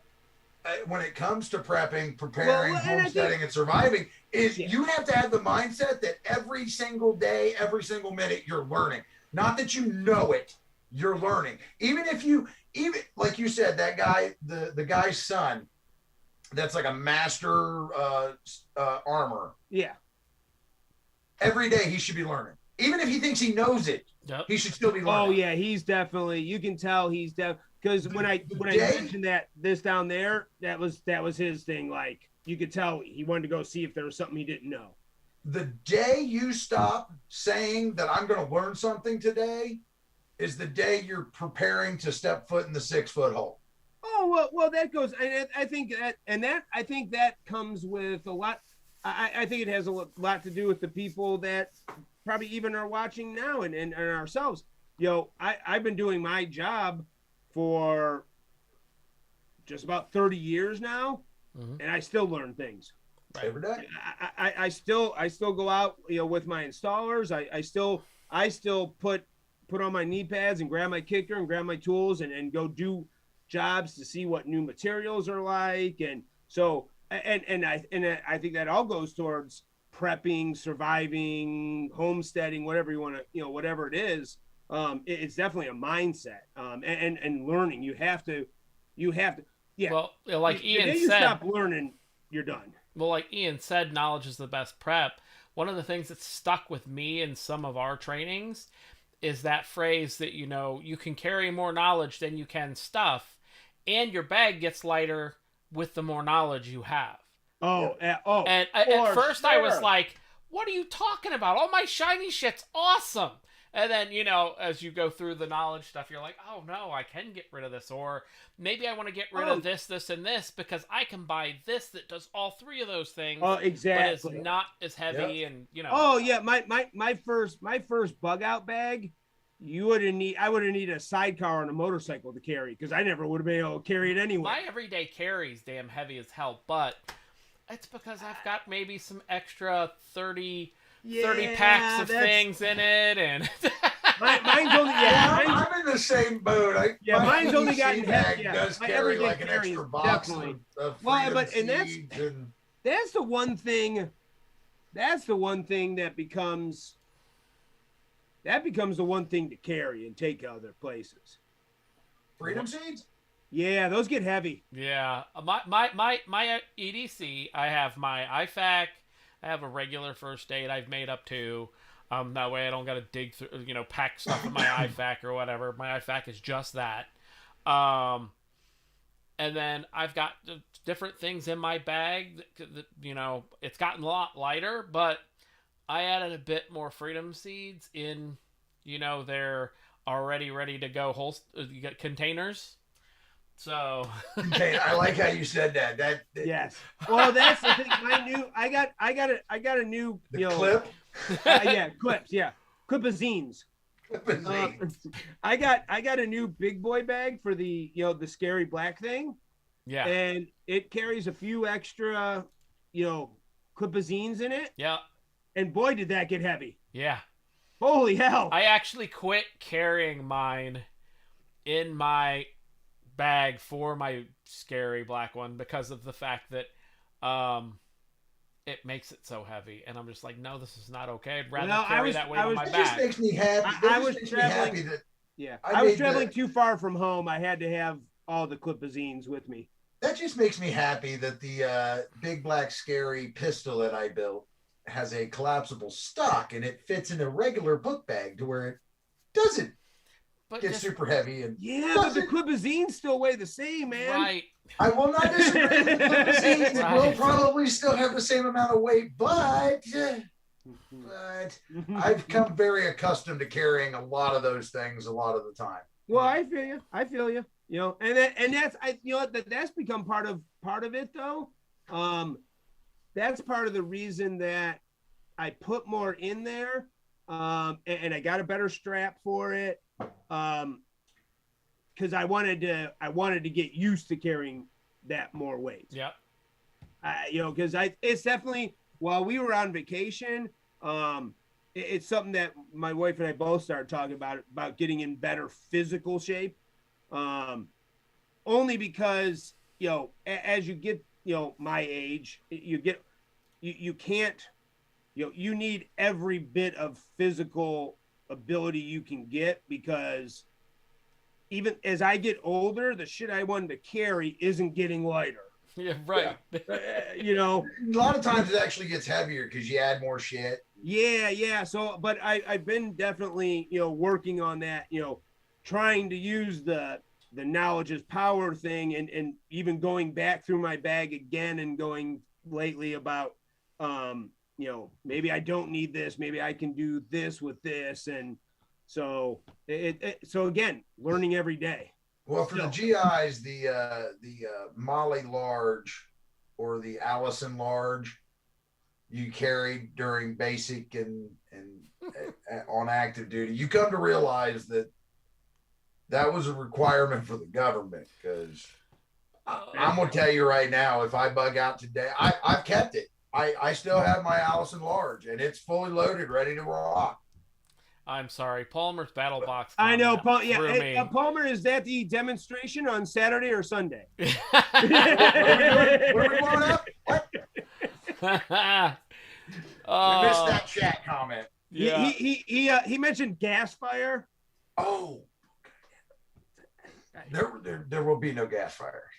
when it comes to prepping, preparing, homesteading, and surviving. You have to have the mindset that every single day, every single minute, you're learning. Not that you know it, you're learning. Even like you said, that guy, the guy's son, that's like a master armor. Yeah. Every day he should be learning. Even if he thinks he knows it, he should still be learning. Oh yeah, he's definitely. You can tell he's because when I mentioned this down there, that was his thing. Like you could tell he wanted to go see if there was something he didn't know. The day you stop saying that I'm going to learn something today is the day you're preparing to step foot in the 6-foot hole. Oh well, that goes. I think that comes with a lot. I think it has a lot to do with the people that probably even are watching now and ourselves. I've been doing my job for just about 30 years now, and I still learn things. Every day. I still go out, with my installers. I still put on my knee pads and grab my kicker and grab my tools and go do jobs to see what new materials are like. And so, and I think that all goes towards prepping, surviving, homesteading, whatever you want to, whatever it is. It's definitely a mindset, and learning. You have to. Yeah. Well, like Ian said, you stop learning, you're done. Well, like Ian said, knowledge is the best prep. One of the things that's stuck with me in some of our trainings is that phrase that, you can carry more knowledge than you can stuff, and your bag gets lighter with the more knowledge you have. And at first I was like, what are you talking about? All my shiny shit's awesome. And then, as you go through the knowledge stuff, you're like, oh no, I can get rid of this. Or maybe I want to get rid of this, and this, because I can buy this that does all three of those things. Oh, exactly. But it's not as heavy and, Oh yeah, my first bug out bag, I would have needed a sidecar on a motorcycle to carry, because I never would have been able to carry it anyway. My everyday carry's damn heavy as hell, but it's because I've got maybe some extra 30 packs of things in it, and mine's only I'm in the same boat. Mine's only gotten heavy. Does carry like an extra box of that's the one thing. That's the one thing that becomes the one thing to carry and take other places. Freedom seeds. Yeah, those get heavy. Yeah, my EDC. I have my IFAC. I have a regular first aid I've made up to. That way I don't got to dig through, pack stuff in my IFAC or whatever. My IFAC is just that. And then I've got different things in my bag that it's gotten a lot lighter, but I added a bit more freedom seeds in, they're already ready to go you get containers. So I like how you said that. Yes. Well, that's the thing. I got a new clip. Clips. Yeah, clipazines. I got a new big boy bag for the the scary black thing. Yeah. And it carries a few extra clipazines in it. Yeah. And boy, did that get heavy. Yeah. Holy hell! I actually quit carrying mine in my bag for my scary black one because of the fact that it makes it so heavy, and I'm just like, no, this is not okay. I'd rather carry that weight on my back. It just makes me happy. I was traveling too far from home. I had to have all the clipazines with me. That just makes me happy that the big black scary pistol that I built has a collapsible stock, and it fits in a regular book bag to where it doesn't gets super heavy. And but the clipazines still weigh the same, man. Right. I will not disagree with the clipazines. It will Right. probably still have the same amount of weight, but I've come very accustomed to carrying a lot of those things a lot of the time. Well, I feel you. You know, and that's that's become part of it though. That's part of the reason that I put more in there, and I got a better strap for it, because I wanted to get used to carrying that more weight. Yep. You know, because it's definitely, while we were on vacation, it's something that my wife and I both started talking about getting in better physical shape. Only because, you know, as you get, you know, my age, you can't, you know, you need every bit of physical ability you can get, because even as I get older, the shit I wanted to carry isn't getting lighter. Yeah, right. Yeah. You know, a lot of times it actually gets heavier because you add more shit. Yeah. So, but I've been definitely, you know, working on that, you know, trying to use the knowledge is power thing, and even going back through my bag again and going lately about, you know, maybe I don't need this, maybe I can do this with this. And so so again, learning every day. Well, for the GIs, the Molly Large or the Allison Large you carried during basic and on active duty, you come to realize that was a requirement for the government, because I'm going to tell you right now, if I bug out today, I've kept it. I still have my Allison Large, and it's fully loaded, ready to rock. I'm sorry. Palmer's Battle Box. I know. Yeah. Hey, Palmer, is that the demonstration on Saturday or Sunday? What are we blowing up? What? I missed that chat comment. Yeah. He mentioned gas fire. Oh, there will be no gas fires.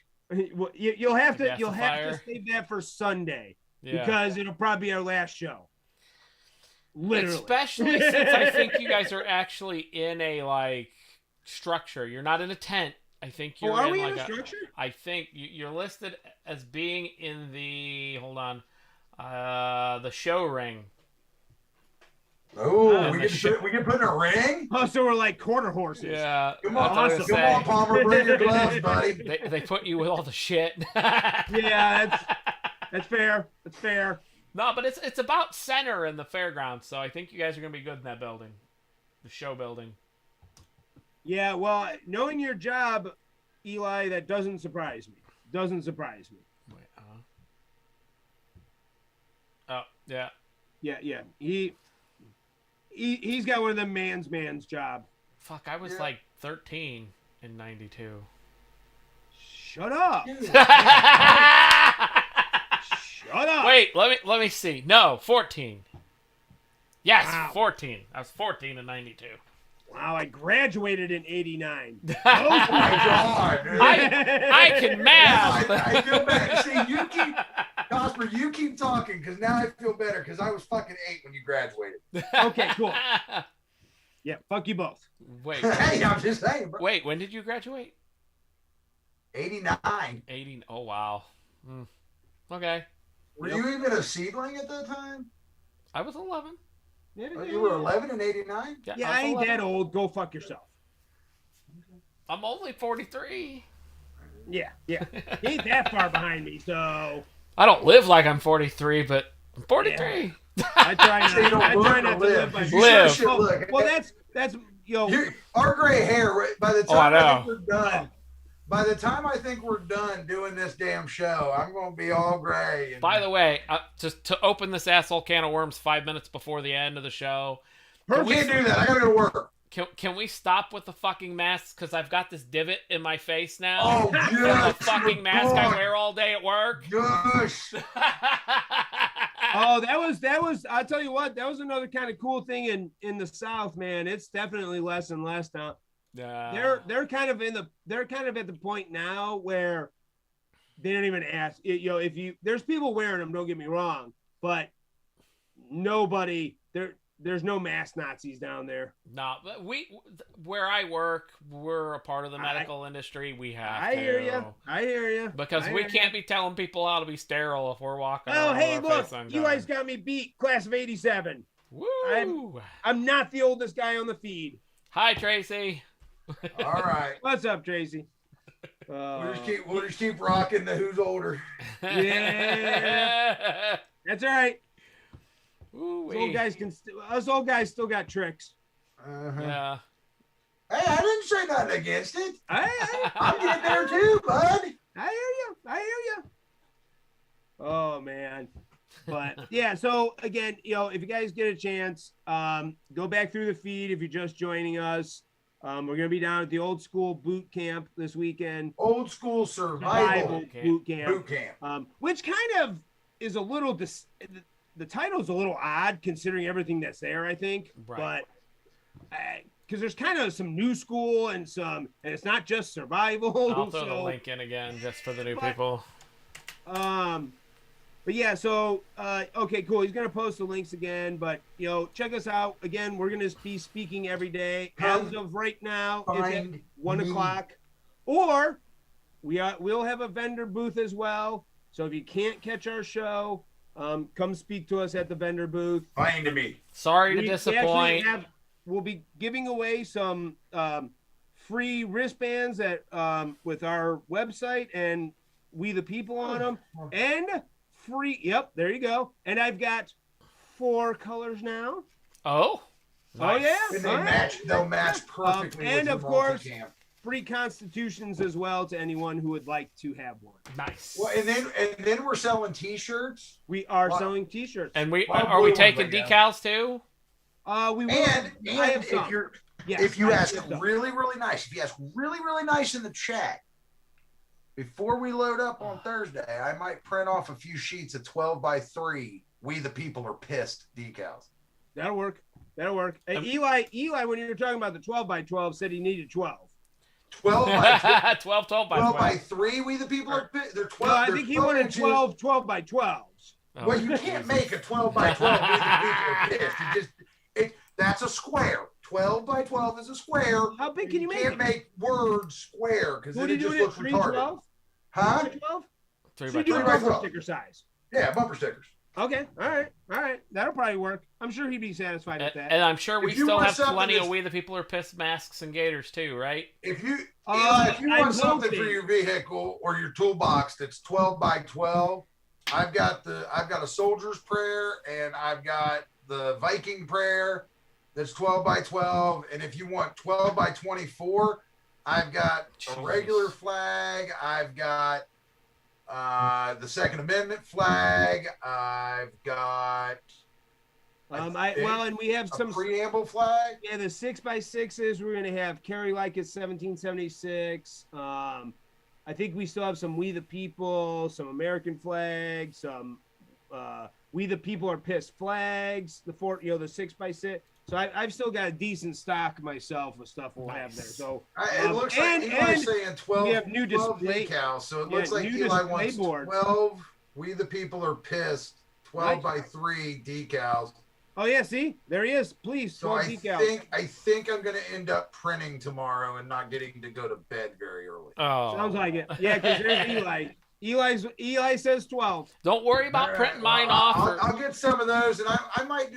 Well, you'll have to Gasifier. save that for Sunday, Yeah. because it'll probably be our last show. Literally. Especially since I think you guys are actually in a like structure. You're not in a tent. I think you're are in we like in a structure? I think you're listed as being in the the show ring. Oh, we can put in a ring? Oh, so we're like quarter horses. Yeah. Come on, Awesome. come on, Palmer, bring your gloves, buddy. They put you with all the shit. Yeah, that's fair. That's fair. No, but it's about center in the fairgrounds, so I think you guys are gonna be good in that building, the show building. Yeah, well, knowing your job, Eli, that doesn't surprise me. Wait, oh yeah. Yeah. He's got one of them man's job. Fuck, I was like 13 in '92. Shut up. Shut up. Wait, let me see. No, 14. Yes, Wow. 14. I was 14 in '92. Wow, I graduated in '89. Oh my God, dude. I can math. I feel bad. See, Cosper, you keep talking, because now I feel better, because I was fucking 8 when you graduated. Okay, cool. Yeah, fuck you both. Wait. Hey, I'm just saying, bro. Wait, when did you graduate? 89. 80. Oh wow. Okay. Were you even a seedling at that time? I was 11. Oh, you were 11 in 89? Yeah, was I ain't 11. that old. Go fuck yourself. I'm only 43. Yeah. He ain't that far behind me, so I don't live like I'm 43, but I'm 43. I try not, They don't I look try or not to live, live by 'cause you Live. sure should look. Well, that's Our gray hair, by the Oh, I time I know. think we're done, by the time I think we're done doing this damn show, I'm going to be all gray. By the way, just to open this asshole can of worms 5 minutes before the end of the show, we can't do that. I got to go to work. can we stop with the fucking masks? Because I've got this divot in my face now. Oh, From yes. the fucking mask I wear all day at work. Gosh. Oh, that was. I'll tell you what. That was another kind of cool thing in the South, man. It's definitely less and less now. They're kind of at the point now where they don't even ask. If there's people wearing them, don't get me wrong, but nobody. there's no mass Nazis down there. No, but where I work, we're a part of the medical industry. We have I hear you. Because we can't be telling people how to be sterile if we're walking around. Oh, hey, with our look, face undone. Eli's got me beat. Class of '87. Woo! I'm not the oldest guy on the feed. Hi, Tracy. All right. What's up, Tracy? We'll just keep rocking the who's older. Yeah, that's all right. Us old guys still got tricks. Yeah. Hey, I didn't say nothing against it. I'm getting there too, bud. I hear you. Oh man. But yeah, so again, if you guys get a chance, go back through the feed if you're just joining us. We're gonna be down at the old school boot camp this weekend. Old school survival boot camp. Which kind of is a little the title's a little odd considering everything that's there, I think. Right. But because there's kind of some new school and it's not just survival. I'll throw the link in again just for the new people. But yeah, so okay, cool. He's gonna post the links again, but check us out again. We're gonna be speaking every day. As of right now, it's at 1 o'clock, or we'll have a vendor booth as well. So if you can't catch our show, come speak to us at the vendor booth. Find me. Sorry to disappoint. We'll be giving away some free wristbands with our website and We the People on them, and free. Yep, there you go. And I've got 4 colors now. Oh. Nice. Oh yeah. And they'll match perfectly. And with of course, multicam. Free constitutions as well to anyone who would like to have one. Nice. Well, and then we're selling T-shirts. We are selling T-shirts. And are we taking decals too? We will. And if you ask really, really nice, in the chat, before we load up on Thursday, I might print off a few sheets of 12x3 We the People Are Pissed decals. That'll work. Hey, Eli, when you were talking about the 12x12, said he needed 12. 12 by 12 by 12 by 3 We the People Are Pissed. They're 12. No, I think he wanted 12 by 12s. Oh, well, you can't make a 12 by 12 We the People Are Pissed. That's a square. 12 by 12 is a square. How big can you make it? You can't make words square because then it just looks 3 retarded. 12? Huh? 12? 3 So by you do 12. bumper sticker size. Yeah, bumper stickers. Okay, all right. That'll probably work. I'm sure he'd be satisfied with that. And I'm sure we still have plenty of that's- We the People Are Pissed masks and gaiters too, right? If you I'm want something hoping. for your vehicle or your toolbox that's 12 by 12, I've got a soldier's prayer and I've got the Viking prayer that's 12 by 12. And if you want 12 by 24, I've got a regular flag. I've got the Second Amendment flag. I've got and we have some preamble flag. Yeah, the 6x6s. We're gonna have Carry Like It's 1776. I think we still have some We the People, some American flags, some We the People Are Pissed flags. The 6x6. So I've still got a decent stock myself of stuff we'll have there. So it looks like Eli's saying 12, we have new 12 display decals. So it looks like Eli wants boards. 12 We the People Are Pissed 12 by 3 decals. Oh yeah, see, there he is. Please, 12 decals. I think I'm gonna end up printing tomorrow and not getting to go to bed very early. Oh, sounds like it. Yeah, because there's Eli. Eli says 12. Don't worry about printing mine off. I'll get some of those, and I might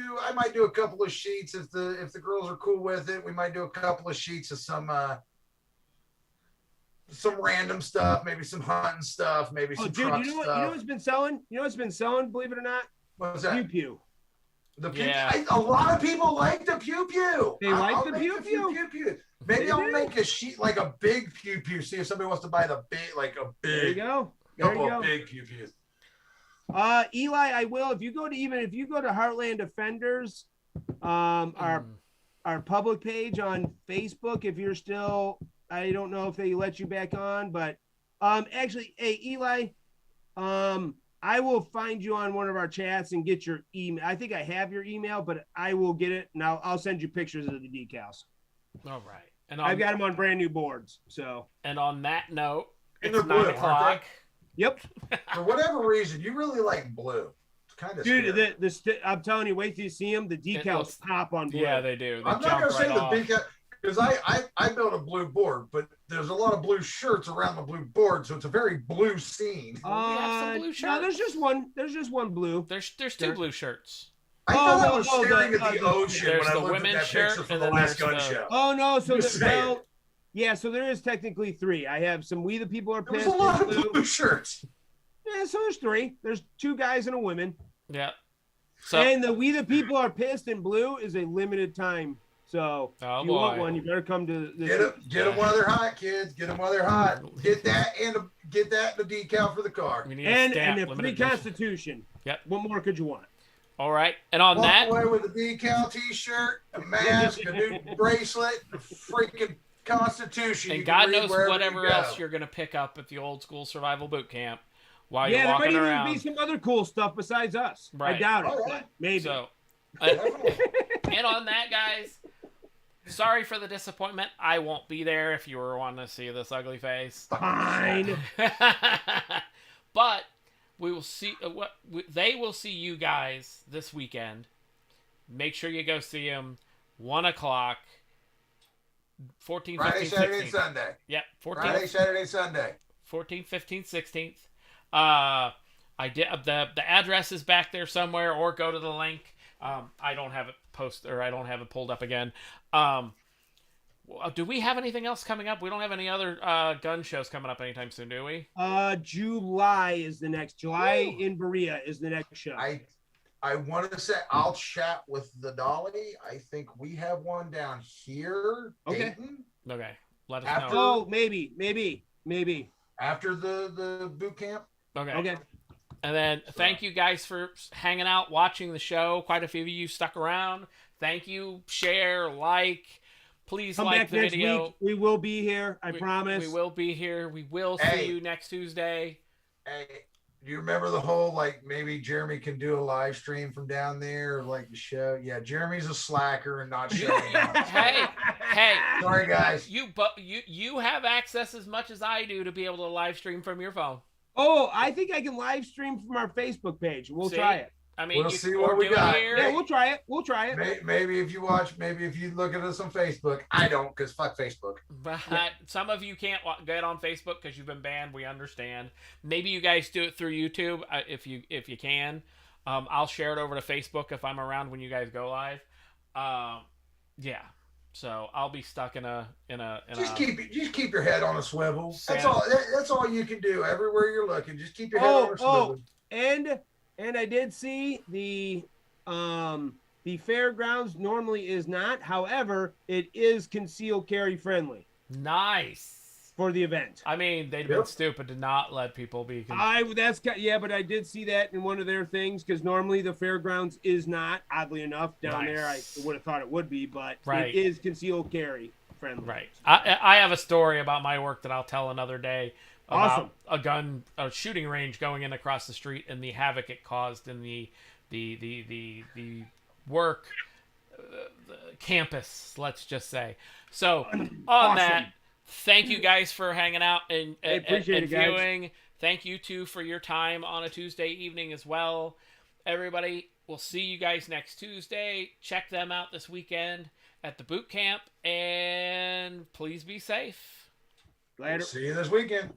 do a couple of sheets if the girls are cool with it. We might do a couple of sheets of some random stuff, maybe some hunting stuff, maybe some truck stuff. You know what's been selling? Believe it or not? What's that? Pew pew. The pew. A lot of people like the pew pew. They like the pew pew. Maybe I'll make a sheet like a big pew pew. See if somebody wants to buy the big, like a big. There you go. Couple of big pew pews. Eli, I will. If you go to Heartland Defenders, our public page on Facebook, if you're still, I don't know if they let you back on, but actually, hey Eli, I will find you on one of our chats and get your email. I think I have your email, but I will get it and I'll send you pictures of the decals. All right. And I've got them on brand new boards. So. And on that note, and it's 9 o'clock. Yep. For whatever reason, you really like blue. kind of Dude, I'm telling you, wait till you see them. The decals pop on blue. Yeah, they do. They I'm not jump going to say right off. the decal because I built a blue board, but there's a lot of blue shirts around the blue board, so it's a very blue scene. We have some blue shirts. No, there's just one. There's just one blue. There's two blue shirts. I thought I was staring at the ocean there's when I the looked at women's that shirt, picture from and the then last there's gun the- show. Oh no, so Just saying. yeah, so there is technically 3. I have some We the People Are There was Pissed a lot in of blue shirts. Yeah, so there's 3. There's 2 guys and a woman. Yeah. So And the We the People Are Pissed in blue is a limited time. So if you want one, you better come to this. Get them while they're hot, kids. Get them while they're hot. Get that and the decal for the car. we need And a stamp, the limited free edition. Constitution. Yep. What more could you want? All right. And on Walk that, away with a decal T-shirt, a mask, a new bracelet, a freaking Constitution. and You God can read knows wherever whatever you go. else you're going to pick up at the old school survival boot camp while Yeah, you're there might walking even around. be some other cool stuff besides us. Right. I doubt it. Oh, but yeah. maybe. So, Definitely. and on that, guys, sorry for the disappointment. I won't be there if you were wanting to see this ugly face. Fine. But we will see they will see you guys this weekend. Make sure you go see them. 1 o'clock. 14, Friday, 15, Saturday, 16th. Sunday. Yep. 14, Friday, Saturday, Sunday. 14th, 15th, 16th. I did the address is back there somewhere, or go to the link. I don't have it I don't have it pulled up again. Do we have anything else coming up? We don't have any other gun shows coming up anytime soon, do we? July is the next. July Ooh. in Berea is the next show. I wanted to say I'll chat with the Dolly. I think we have one down here. Okay. Dayton, Okay. Let us After- know. Oh, maybe. after the boot camp. Okay. And then thank you guys for hanging out, watching the show. Quite a few of you stuck around. Thank you. Share, like. Please Come like back the next video. week. We will be here. I promise. We will be here. We will see Hey. you next Tuesday. Hey, do you remember the whole like maybe Jeremy can do a live stream from down there, or like the show? Yeah, Jeremy's a slacker and not showing up. Hey. Sorry, guys. You have access as much as I do to be able to live stream from your phone. Oh, I think I can live stream from our Facebook page. We'll See? try it. I mean, We'll you see can what we do it got. here. Yeah, we'll try it. Maybe if you watch, maybe if you look at us on Facebook. I don't, because fuck Facebook. But some of you can't get on Facebook because you've been banned. We understand. Maybe you guys do it through YouTube if you can. I'll share it over to Facebook if I'm around when you guys go live. Yeah. So I'll be stuck in a. Just keep your head on a swivel. That's Santa. all. That's all you can do. Everywhere you're looking, just keep your head on a swivel. And I did see the fairgrounds normally is not. However, it is concealed carry friendly Nice. for the event. I mean, they'd been stupid to not let people be. But I did see that in one of their things because normally the fairgrounds is not. Oddly enough, down there I would have thought it would be, but Right. it is concealed carry friendly. Right. I have a story about my work that I'll tell another day. About a shooting range going in across the street and the havoc it caused in the work campus, let's just say. So on that, thank you guys for hanging out and appreciate it, guys. viewing. Thank you too for your time on a Tuesday evening as well. Everybody, we'll see you guys next Tuesday. Check them out this weekend at the boot camp, and please be safe. Later. See you this weekend.